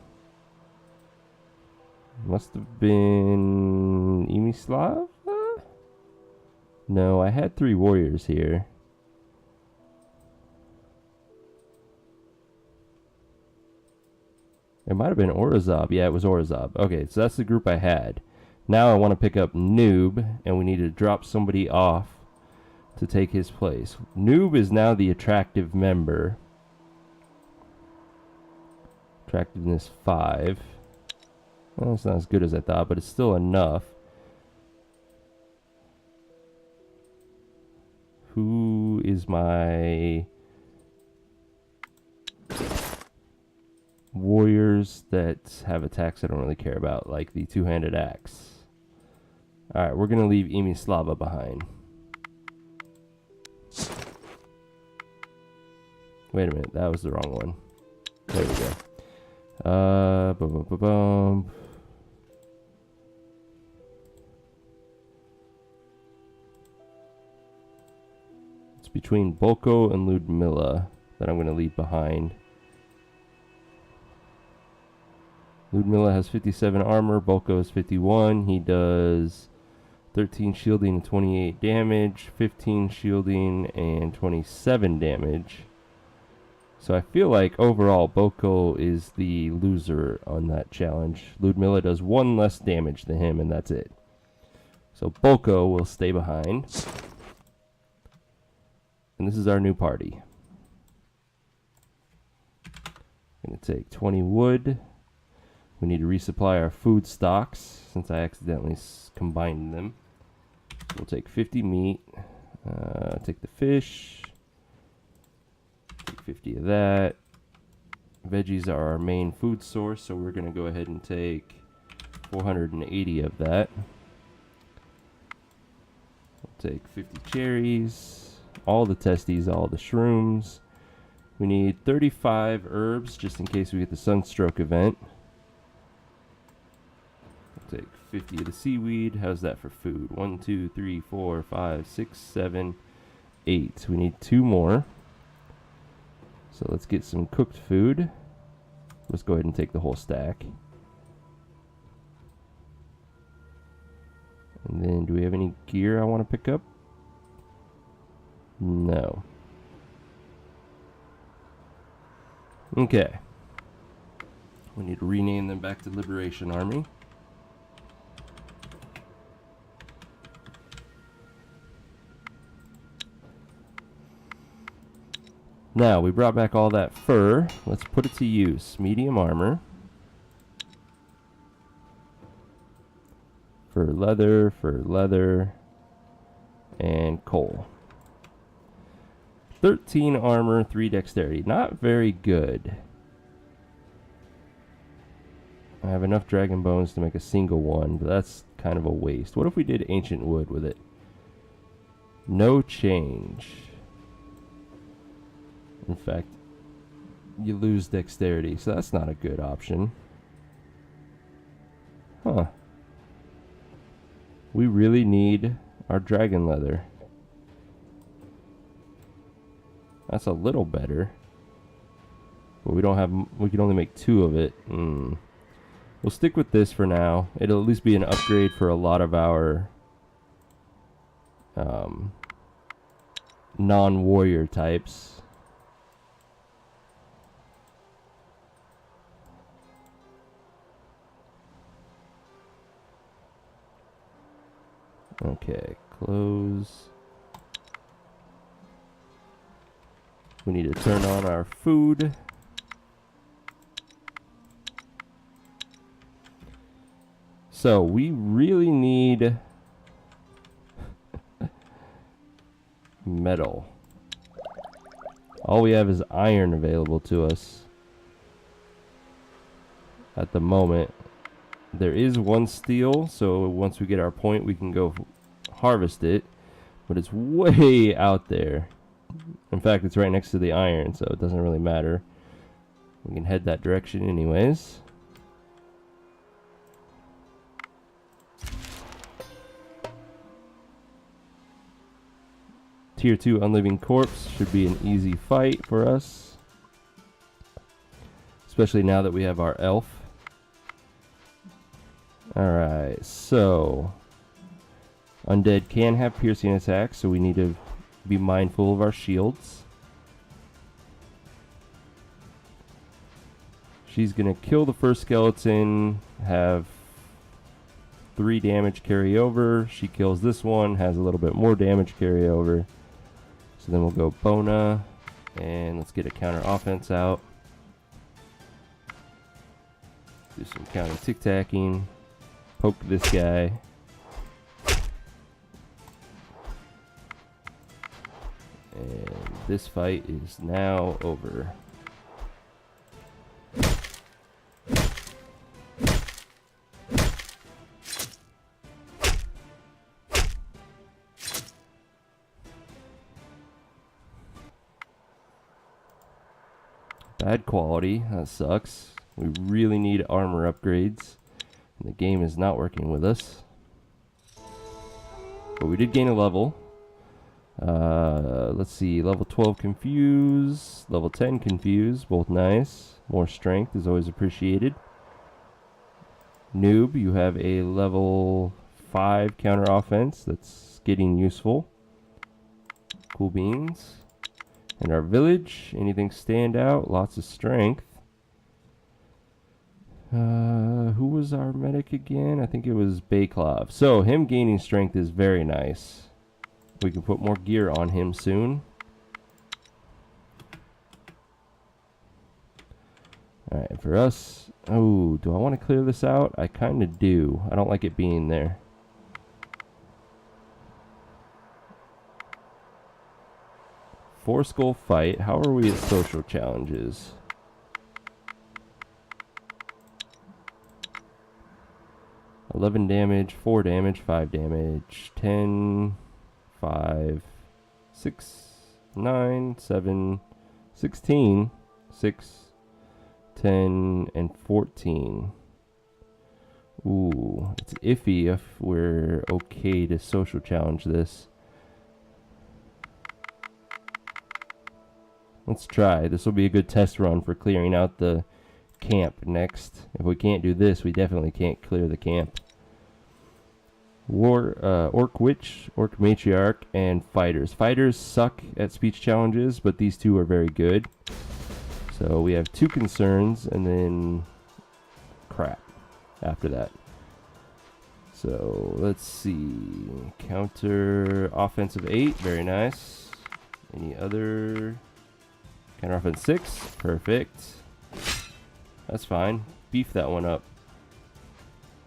Must have been Imislav? No, I had 3 warriors here. It might have been Orazab. Yeah, it was Orazab. Okay, so that's the group I had. Now I want to pick up Noob, and we need to drop somebody off to take his place. Noob is now the attractive member. Attractiveness 5. Well, it's not as good as I thought, but it's still enough. Who is my warriors that have attacks I don't really care about, like the two-handed axe? Alright, we're going to leave Slava behind. Wait a minute, that was the wrong one. There we go. Boom, boom, boom, boom. It's between Bolko and Ludmilla that I'm going to leave behind. Ludmilla has 57 armor, Bolko has 51. He does 13 shielding and 28 damage, 15 shielding and 27 damage. So I feel like overall Bolko is the loser on that challenge. Ludmilla does 1 less damage than him, and that's it. So Bolko will stay behind. And this is our new party. Gonna take 20 wood. We need to resupply our food stocks since I accidentally combined them. We'll take 50 meat. Take the fish. Take 50 of that. Veggies are our main food source, so we're going to go ahead and take 480 of that. We'll take 50 cherries, all the testes, all the shrooms. We need 35 herbs just in case we get the sunstroke event. We'll take 50 of the seaweed. How's that for food? 1, 2, 3, 4, 5, 6, 7, 8. We need 2 more. So let's get some cooked food. Let's go ahead and take the whole stack. And then do we have any gear I want to pick up? No. Okay. We need to rename them back to Liberation Army. Now, we brought back all that fur. Let's put it to use. Medium armor. Fur leather, and coal. 13 armor, 3 dexterity. Not very good. I have enough dragon bones to make a single one, but that's kind of a waste. What if we did ancient wood with it? No change. In fact, you lose dexterity, so that's not a good option. Huh. We really need our dragon leather. That's a little better. But we don't have, we can only make 2 of it. We'll stick with this for now. It'll at least be an upgrade for a lot of our non-warrior types. Okay, close. We need to turn on our food. So we really need metal. All we have is iron available to us at the moment. There is 1 steel, so once we get our point, we can go harvest it. But it's way out there. In fact, it's right next to the iron, so it doesn't really matter. We can head that direction anyways. Tier 2 Unliving Corpse should be an easy fight for us. Especially now that we have our elf. Alright, so undead can have piercing attacks, so we need to be mindful of our shields. She's gonna kill the first skeleton, have 3 damage carry over. She kills this one, has a little bit more damage carry over. So then we'll go Bona, and let's get a counter offense out. Do some counter tic-tacking. Poke this guy. And this fight is now over. Bad quality, that sucks. We really need armor upgrades. And the game is not working with us. But we did gain a level. Let's see, level 12 confuse, level 10 confuse, both nice. More strength is always appreciated. Noob, you have a level 5 counter offense. That's getting useful. Cool beans. And our village, anything stand out? Lots of strength. Who was our medic again? I think it was Bayclov. So him gaining strength is very nice. We can put more gear on him soon. Alright, for us... Oh, do I want to clear this out? I kind of do. I don't like it being there. Four skull fight. How are we at social challenges? $11 damage, 4 damage, 5 damage, 10, 5, 6, 9, 7, 16, 6, 10, and 14. Ooh, it's iffy if we're okay to social challenge this. Let's try. This will be a good test run for clearing out the camp next. If we can't do this, we definitely can't clear the camp. Orc Witch, Orc Matriarch, and Fighters. Fighters suck at speech challenges, but these two are very good. So we have 2 concerns, and then crap after that. So let's see. Counter offensive 8, very nice. Any other? Counter offense 6, perfect. That's fine. Beef that one up.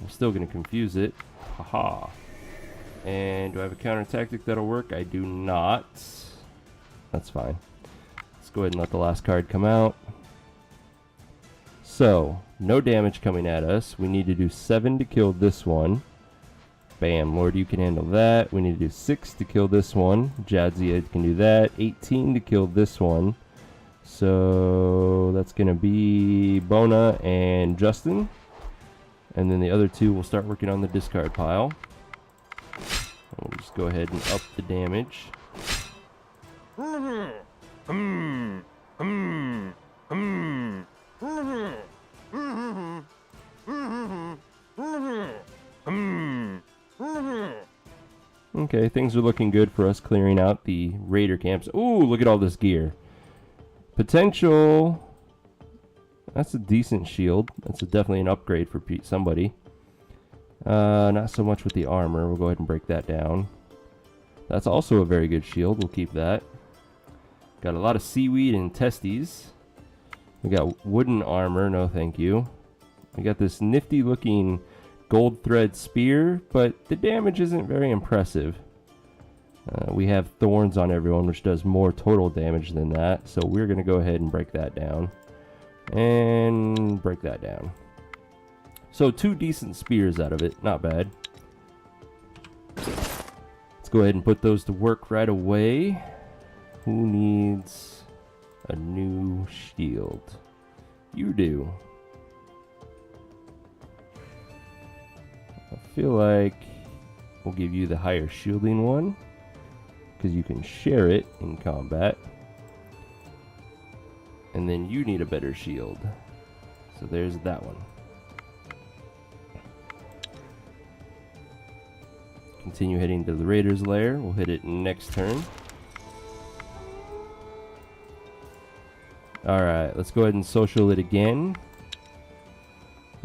I'm still going to confuse it. Haha. And do I have a counter tactic that'll work? I do not. That's fine. Let's go ahead and let the last card come out. So, no damage coming at us. We need to do 7 to kill this one. Bam, Lord, you can handle that. We need to do 6 to kill this one. Jadzia can do that. 18 to kill this one. So, that's going to be Bona and Justin. And then the other 2 will start working on the discard pile. We'll just go ahead and up the damage. Okay, things are looking good for us clearing out the raider camps. Ooh, look at all this gear. Potential... That's a decent shield. That's definitely an upgrade for somebody. Not so much with the armor. We'll go ahead and break that down. That's also a very good shield. We'll keep that. Got a lot of seaweed and testes. We got wooden armor. No thank you. We got this nifty looking gold thread spear, but the damage isn't very impressive. We have thorns on everyone, which does more total damage than that. So we're going to go ahead and break that down. And break that down. So 2 decent spears out of it. Not bad. Let's go ahead and put those to work right away. Who needs a new shield? You do. I feel like we'll give you the higher shielding one, because you can share it in combat. And then you need a better shield. So there's that one. Continue heading to the Raiders' lair. We'll hit it next turn. Alright, let's go ahead and social it again.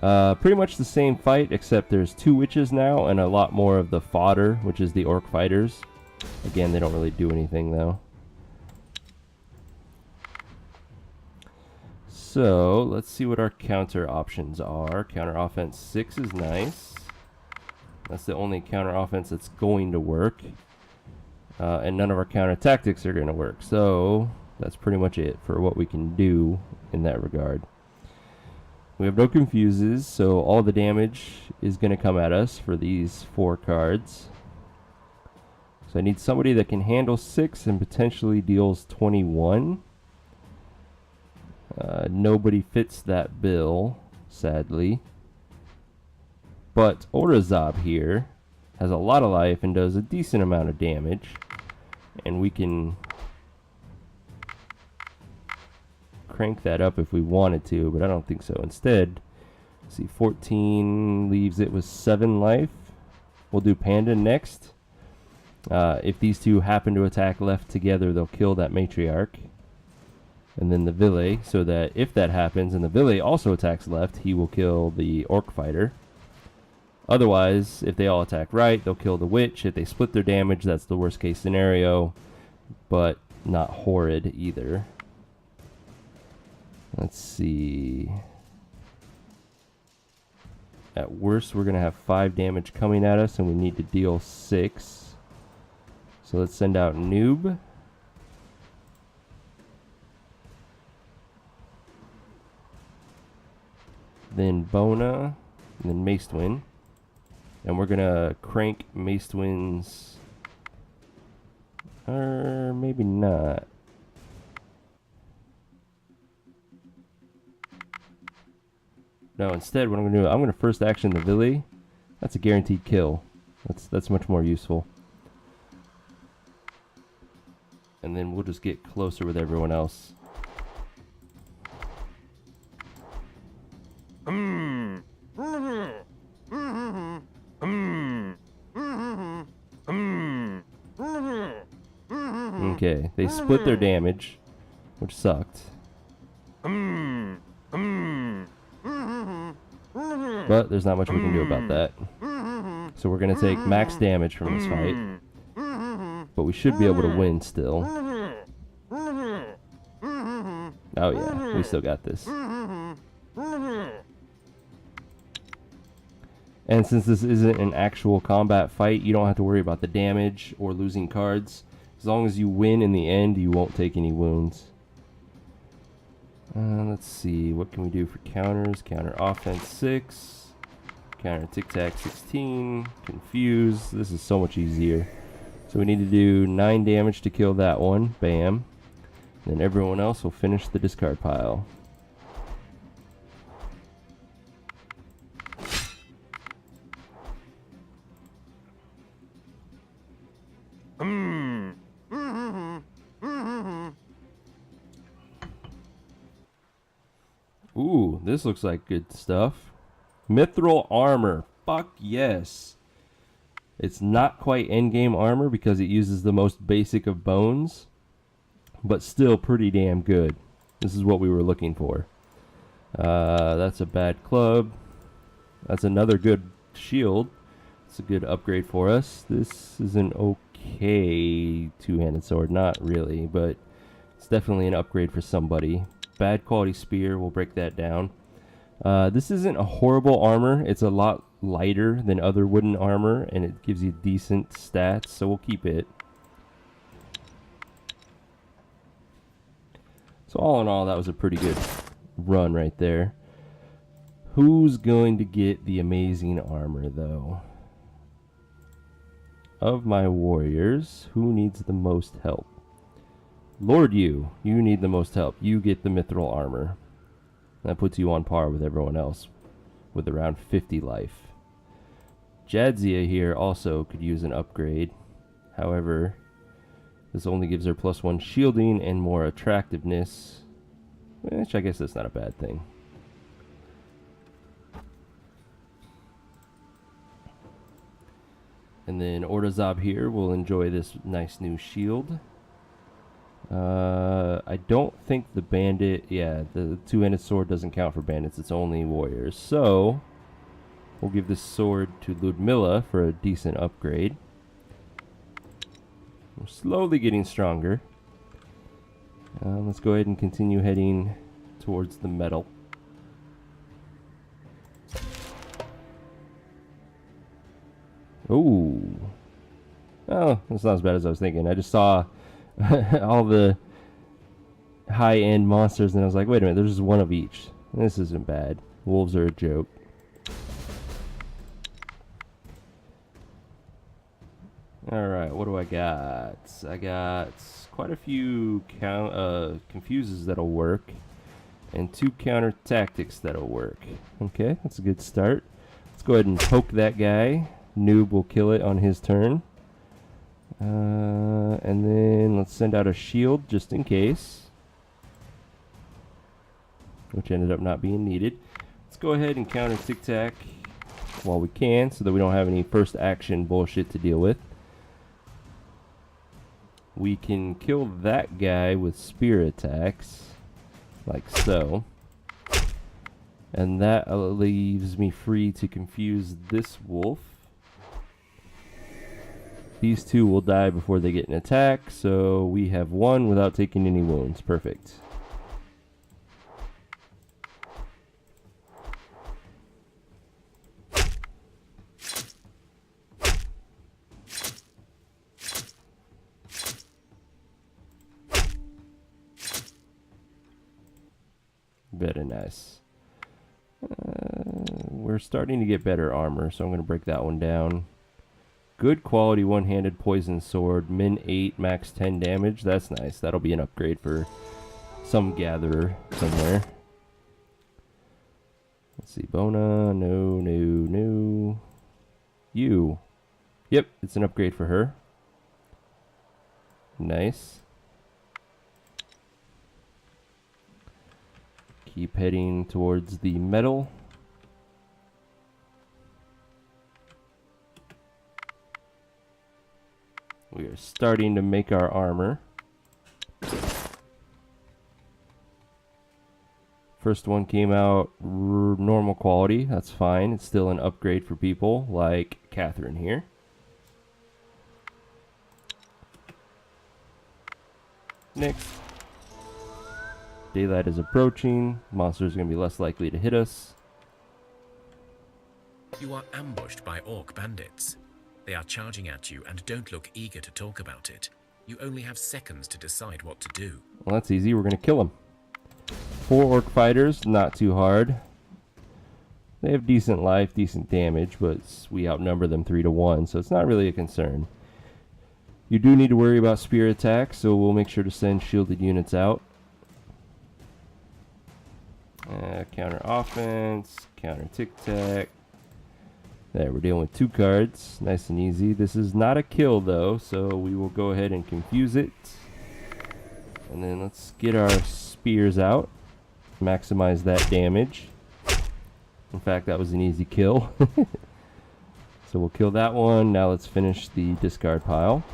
Pretty much the same fight, except there's 2 witches now and a lot more of the fodder, which is the orc fighters. Again, they don't really do anything though. So let's see what our counter options are. Counter offense 6 is nice. That's the only counter offense that's going to work. And none of our counter tactics are going to work. So that's pretty much it for what we can do in that regard. We have no confuses, so all the damage is going to come at us for these 4 cards. So I need somebody that can handle 6 and potentially deals 21. Nobody fits that bill, sadly. But Orazab here has a lot of life and does a decent amount of damage. And we can crank that up if we wanted to, but I don't think so. Instead, see, 14 leaves it with 7 life. We'll do Panda next. If these two happen to attack left together, they'll kill that matriarch. And then the Ville, so that if that happens and the Ville also attacks left, he will kill the Orc fighter. Otherwise, if they all attack right, they'll kill the witch. If they split their damage, that's the worst case scenario, but not horrid either. Let's see. At worst, we're going to have 5 damage coming at us, and we need to deal 6. So let's send out Noob. Then Bona, and then Macewin. And we're going to crank Macewin's... or maybe not. No, instead what I'm going to do, I'm going to first action the Ville. That's a guaranteed kill. That's much more useful. And then we'll just get closer with everyone else. Okay, they split their damage, which sucked. But there's not much we can do about that. So we're going to take max damage from this fight. But we should be able to win still. Oh yeah, we still got this. And since this isn't an actual combat fight, you don't have to worry about the damage or losing cards. As long as you win in the end, you won't take any wounds. Let's see, what can we do for counters? Counter offense 6, counter tic-tac 16, confuse. This is so much easier. So we need to do 9 damage to kill that one. Bam. Then everyone else will finish the discard pile. Ooh, this looks like good stuff. Mithril armor. Fuck yes. It's not quite endgame armor because it uses the most basic of bones, but still pretty damn good. This is what we were looking for. That's a bad club. That's another good shield. It's a good upgrade for us. This is an okay two-handed sword. Not really, but it's definitely an upgrade for somebody. Bad quality spear, we'll break that down. This isn't a horrible armor. It's a lot lighter than other wooden armor, and it gives you decent stats, so we'll keep it. So all in all, that was a pretty good run right there. Who's going to get the amazing armor, though? Of my warriors, who needs the most help? Lord, you need the most help. You get the mithril armor. That puts you on par with everyone else with around 50 life. Jadzia here also could use an upgrade. However, this only gives her +1 shielding and more attractiveness, which I guess that's not a bad thing. And then Orazab here will enjoy this nice new shield. I don't think the bandit, the two-handed sword doesn't count for bandits, it's only warriors. So, we'll give this sword to Ludmilla for a decent upgrade. We're slowly getting stronger. Let's go ahead and continue heading towards the metal. Ooh. Oh, that's not as bad as I was thinking. I just saw all the high-end monsters and I was like, wait a minute, there's just one of each. This isn't bad. Wolves are a joke. Alright, what do I got? I got quite a few confuses that'll work, and 2 counter tactics that'll work. Okay, that's a good start. Let's go ahead and poke that guy. Noob will kill it on his turn. And then let's send out a shield just in case, which ended up not being needed. Let's go ahead and counter tic-tac while we can so that we don't have any first action bullshit to deal with. We can kill that guy with spear attacks, like so. And that leaves me free to confuse this wolf. These 2 will die before they get an attack, so we have 1 without taking any wounds. Perfect. Very nice. We're starting to get better armor, so I'm going to break that one down. Good quality one-handed poison sword, min 8, max 10 damage. That's nice. That'll be an upgrade for some gatherer somewhere. Let's see, Bona, no. You. Yep, it's an upgrade for her. Nice. Keep heading towards the metal. We are starting to make our armor. First one came out normal quality. That's fine. It's still an upgrade for people like Catherine here. Next. Daylight is approaching. Monsters are going to be less likely to hit us. You are ambushed by orc bandits. They are charging at you and don't look eager to talk about it. You only have seconds to decide what to do. Well, that's easy. We're going to kill them. 4 orc fighters, not too hard. They have decent life, decent damage, but we outnumber them 3 to 1, so it's not really a concern. You do need to worry about spear attacks, so we'll make sure to send shielded units out. Counter offense, counter tic-tac. There, we're dealing with 2 cards. Nice and easy. This is not a kill, though, so we will go ahead and confuse it. And then let's get our spears out. Maximize that damage. In fact, that was an easy kill. So we'll kill that one. Now let's finish the discard pile.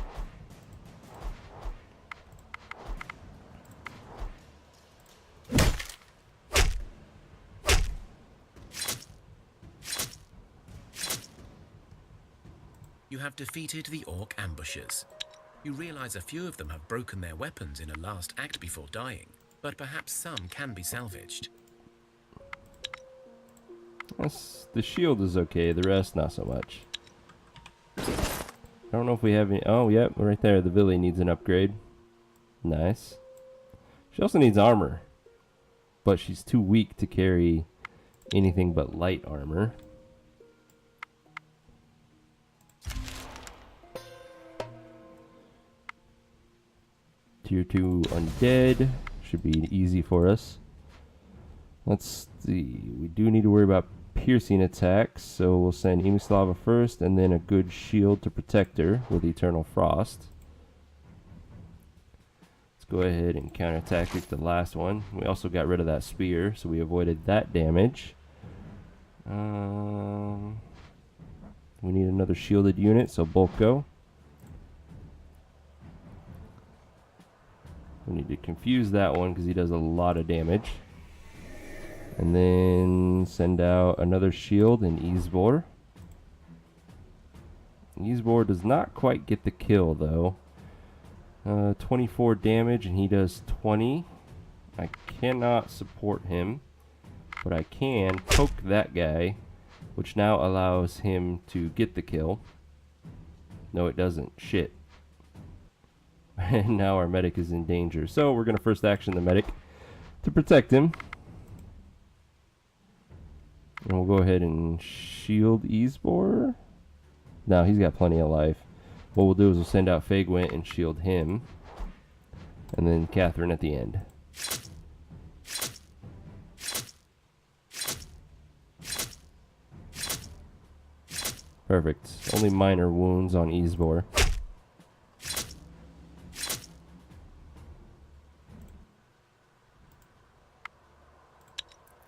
You have defeated the orc ambushers. You realize a few of them have broken their weapons in a last act before dying, but perhaps some can be salvaged. The shield is okay, the rest not so much. I don't know if we have any... Oh, yep, right there. The Villy needs an upgrade. Nice. She also needs armor, but she's too weak to carry anything but light armor. Tier 2 undead. Should be easy for us. Let's see. We do need to worry about piercing attacks, so we'll send Imislava first, and then a good shield to protect her with Eternal Frost. Let's go ahead and counter tactic the last one. We also got rid of that spear, so we avoided that damage. We need another shielded unit, so bulk go. We need to confuse that one because he does a lot of damage. And then send out another shield in Ysvor. Ysvor does not quite get the kill though. 24 damage and he does 20. I cannot support him, but I can poke that guy, which now allows him to get the kill. No, it doesn't. Shit. And now our medic is in danger. So we're going to first action the medic to protect him. And we'll go ahead and shield Easebor. No, he's got plenty of life. What we'll do is we'll send out Fagwent and shield him. And then Catherine at the end. Perfect. Only minor wounds on Easebor.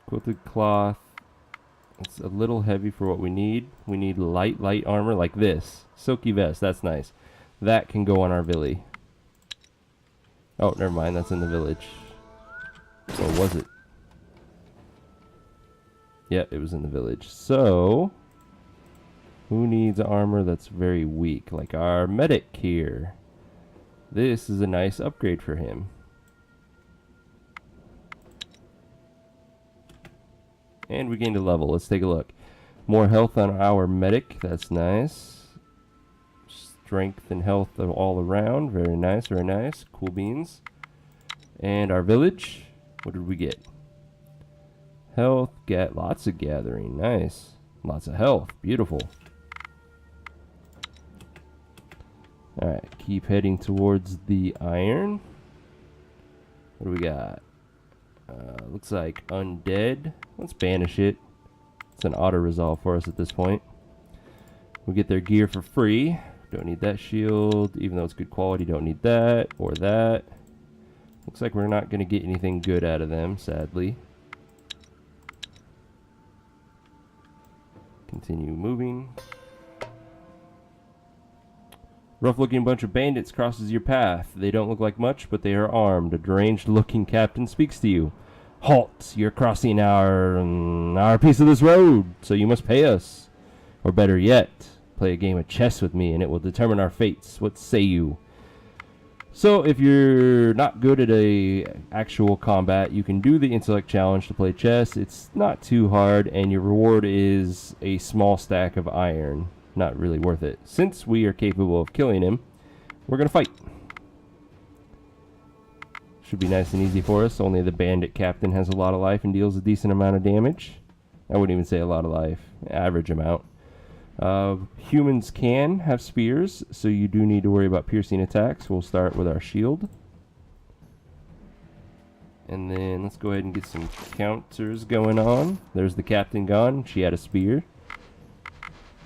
Quilted cloth. It's a little heavy for what we need. We need light armor like this. Silky vest, that's nice. That can go on our Villy. Oh, never mind, that's in the village. Or was it? Yeah, it was in the village. So, who needs armor that's very weak? Like our medic here. This is a nice upgrade for him. And we gained a level. Let's take a look. More health on our medic. That's nice. Strength and health all around. Very nice, very nice. Cool beans. And our village. What did we get? Health. Get lots of gathering. Nice. Lots of health. Beautiful. Alright. Keep heading towards the iron. What do we got? Looks like undead. Let's banish it. It's an auto resolve for us at this point. We get their gear for free. Don't need that shield, even though it's good quality. Don't need that or that. Looks like we're not going to get anything good out of them, sadly. Continue moving. Rough-looking bunch of bandits crosses your path. They don't look like much, but they are armed. A deranged-looking captain speaks to you. Halt! You're crossing our piece of this road, so you must pay us. Or better yet, play a game of chess with me, and it will determine our fates. What say you? So, if you're not good at a actual combat, you can do the intellect challenge to play chess. It's not too hard, and your reward is a small stack of iron. Not really worth it. Since we are capable of killing him, we're going to fight. Should be nice and easy for us. Only the bandit captain has a lot of life and deals a decent amount of damage. I wouldn't even say a lot of life. Average amount. Humans can have spears, so you do need to worry about piercing attacks. We'll start with our shield. And then let's go ahead and get some counters going on. There's the captain gone. She had a spear.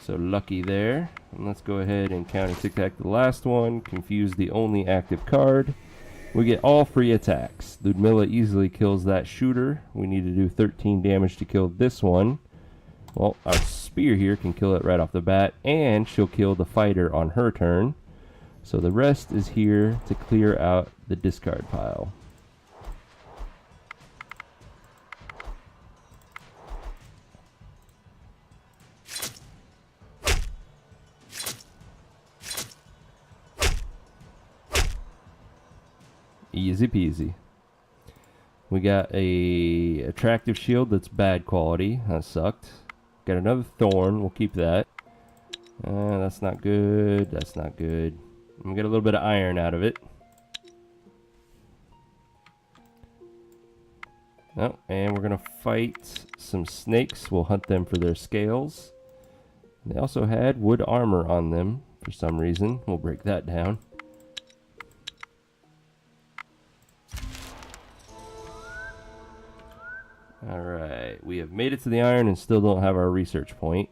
So lucky there. And let's go ahead and counter tic-tac the last one. Confuse the only active card. We get all free attacks. Ludmilla easily kills that shooter. We need to do 13 damage to kill this one. Well, our spear here can kill it right off the bat, and she'll kill the fighter on her turn. So the rest is here to clear out the discard pile. Easy peasy. We got a attractive shield that's bad quality. That sucked. Got another thorn. We'll keep that. That's not good. That's not good. We get a little bit of iron out of it. Oh, and we're gonna fight some snakes. We'll hunt them for their scales. They also had wood armor on them for some reason. We'll break that down. Alright, we have made it to the iron and still don't have our research point.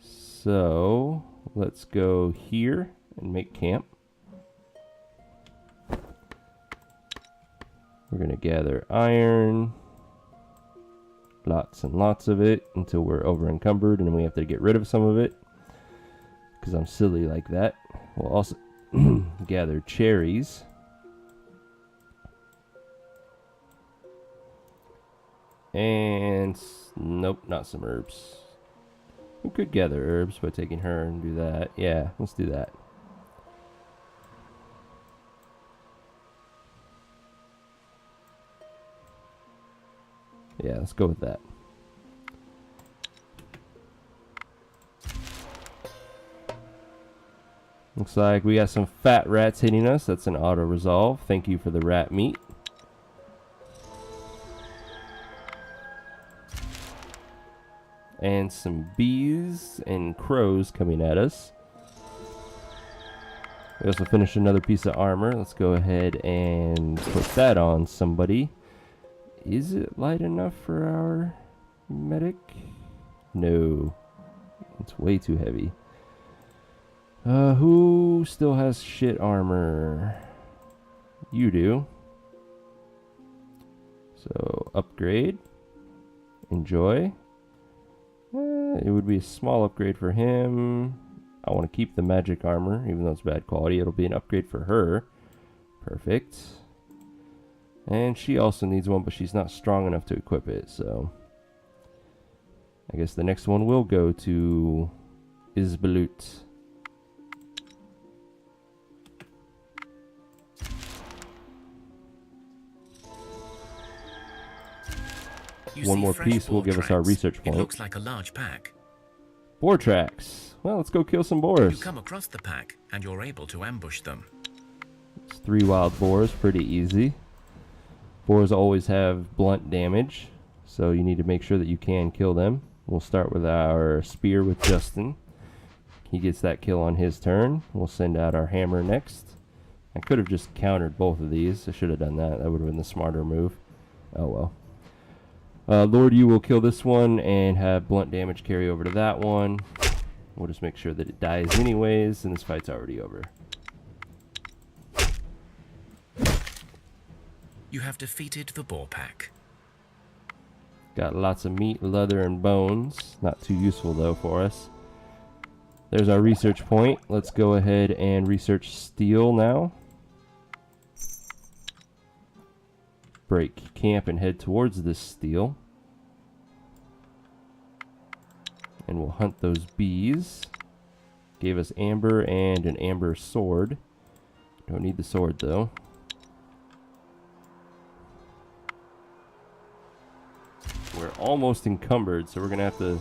So, let's go here and make camp. We're going to gather iron. Lots and lots of it until we're over encumbered and we have to get rid of some of it. Because I'm silly like that. We'll also gather cherries. And nope, not some herbs. We could gather herbs by taking her and do that. Yeah, let's do that. Yeah, let's go with that. Looks like we got some fat rats hitting us. That's an auto resolve. Thank you for the rat meat. And some bees and crows coming at us. We also finished another piece of armor. Let's go ahead and put that on somebody. Is it light enough for our medic? No. It's way too heavy. Who still has shit armor? You do. So, upgrade. Enjoy. It would be a small upgrade for him. I want to keep the magic armor, even though it's bad quality. It'll be an upgrade for her. Perfect. And she also needs one, but she's not strong enough to equip it, so I guess the next one will go to Isbalut. One more piece will give us our research point. It looks like a large pack. Boar tracks. Well, let's go kill some boars. You come across the pack, and you're able to ambush them. It's 3 wild boars, pretty easy. Boars always have blunt damage, so you need to make sure that you can kill them. We'll start with our spear with Justin. He gets that kill on his turn. We'll send out our hammer next. I could have just countered both of these. I should have done that. That would have been the smarter move. Oh well. Lord, you will kill this one and have blunt damage carry over to that one. We'll just make sure that it dies anyways, and this fight's already over. You have defeated the boar pack. Got lots of meat, leather, and bones. Not too useful, though, for us. There's our research point. Let's go ahead and research steel now. Break camp and head towards this steel. And we'll hunt those bees. Gave us amber and an amber sword. Don't need the sword, though. We're almost encumbered, so we're going to have to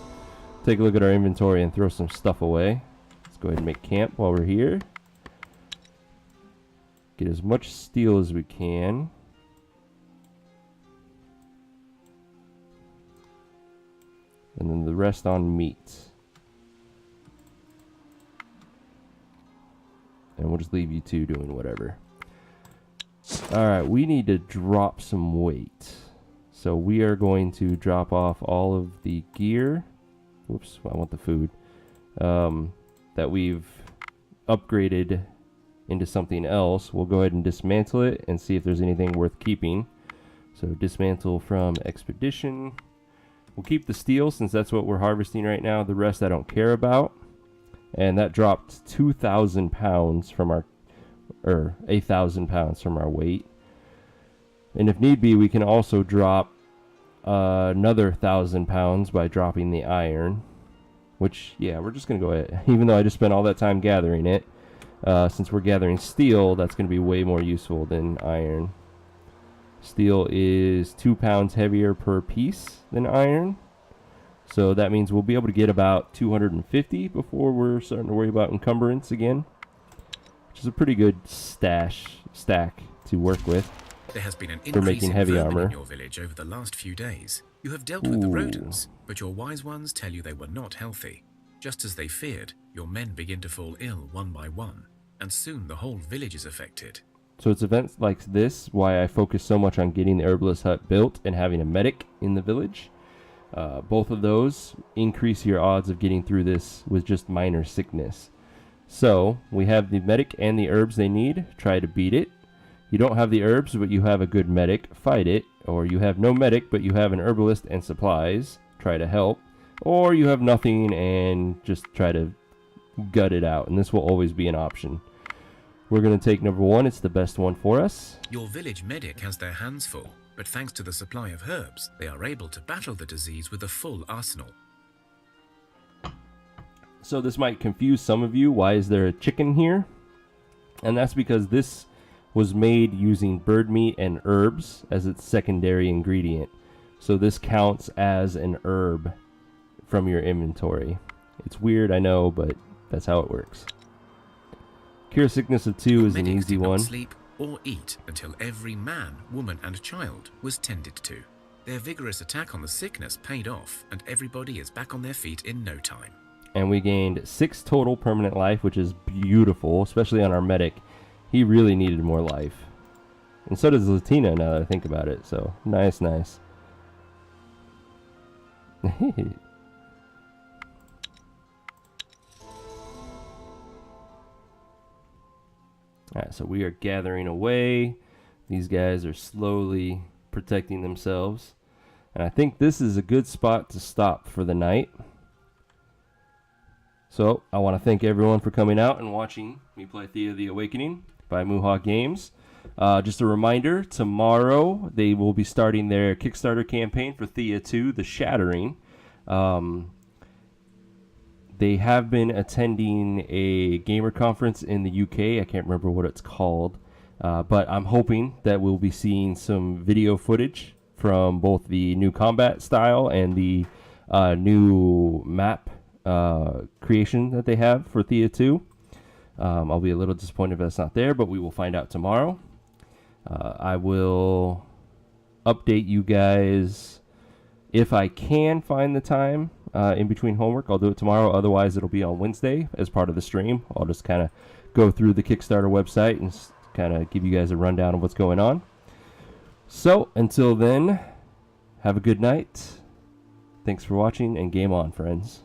take a look at our inventory and throw some stuff away. Let's go ahead and make camp while we're here. Get as much steel as we can. And then the rest on meat. And we'll just leave you two doing whatever. Alright, we need to drop some weight. So we are going to drop off all of the gear. Whoops, I want the food. That we've upgraded into something else. We'll go ahead and dismantle it and see if there's anything worth keeping. So dismantle from expedition. We'll keep the steel since that's what we're harvesting right now. The rest I don't care about. And that dropped 2,000 pounds from our, or 1,000 pounds from our weight. And if need be, we can also drop another 1,000 pounds by dropping the iron. Which, yeah, we're just going to go ahead. Even though I just spent all that time gathering it. Since we're gathering steel, that's going to be way more useful than iron. Steel is 2 pounds heavier per piece than iron. So that means we'll be able to get about 250 before we're starting to worry about encumbrance again. Which is a pretty good stack to work with. There has been an for increase making in heavy vermin armor in your village over the last few days. You have dealt with the rodents, but your wise ones tell you they were not healthy. Just as they feared, your men begin to fall ill one by one, and soon the whole village is affected. So it's events like this why I focus so much on getting the herbalist hut built and having a medic in the village. Both of those increase your odds of getting through this with just minor sickness. So we have the medic and the herbs they need. Try to beat it. You don't have the herbs, but you have a good medic. Fight it. Or you have no medic, but you have an herbalist and supplies. Try to help. Or you have nothing and just try to gut it out. And this will always be an option. We're going to take number 1. It's the best one for us. Your village medic has their hands full, but thanks to the supply of herbs, they are able to battle the disease with a full arsenal. So this might confuse some of you. Why is there a chicken here? And that's because this was made using bird meat and herbs as its secondary ingredient. So this counts as an herb from your inventory. It's weird, I know, but that's how it works. Cure sickness of 2 is an Medics easy did not one. sleep or eat until every man, woman, and child was tended to. Their vigorous attack on the sickness paid off, and everybody is back on their feet in no time. And we gained 6 total permanent life, which is beautiful, especially on our medic. He really needed more life. And so does Latina, now that I think about it. So, nice, nice. Alright, so we are gathering away. These guys are slowly protecting themselves. And I think this is a good spot to stop for the night. So, I want to thank everyone for coming out and watching me play Thea the Awakening by Muha Games. Just a reminder, tomorrow they will be starting their Kickstarter campaign for Thea 2, The Shattering. They have been attending a gamer conference in the UK. I can't remember what it's called. But I'm hoping that we'll be seeing some video footage from both the new combat style and the new map creation that they have for Thea 2. I'll be a little disappointed if that's not there, but we will find out tomorrow. I will update you guys if I can find the time in between homework. I'll do it tomorrow. Otherwise, it'll be on Wednesday as part of the stream. I'll just kind of go through the Kickstarter website and kind of give you guys a rundown of what's going on. So, until then, have a good night. Thanks for watching, and game on, friends.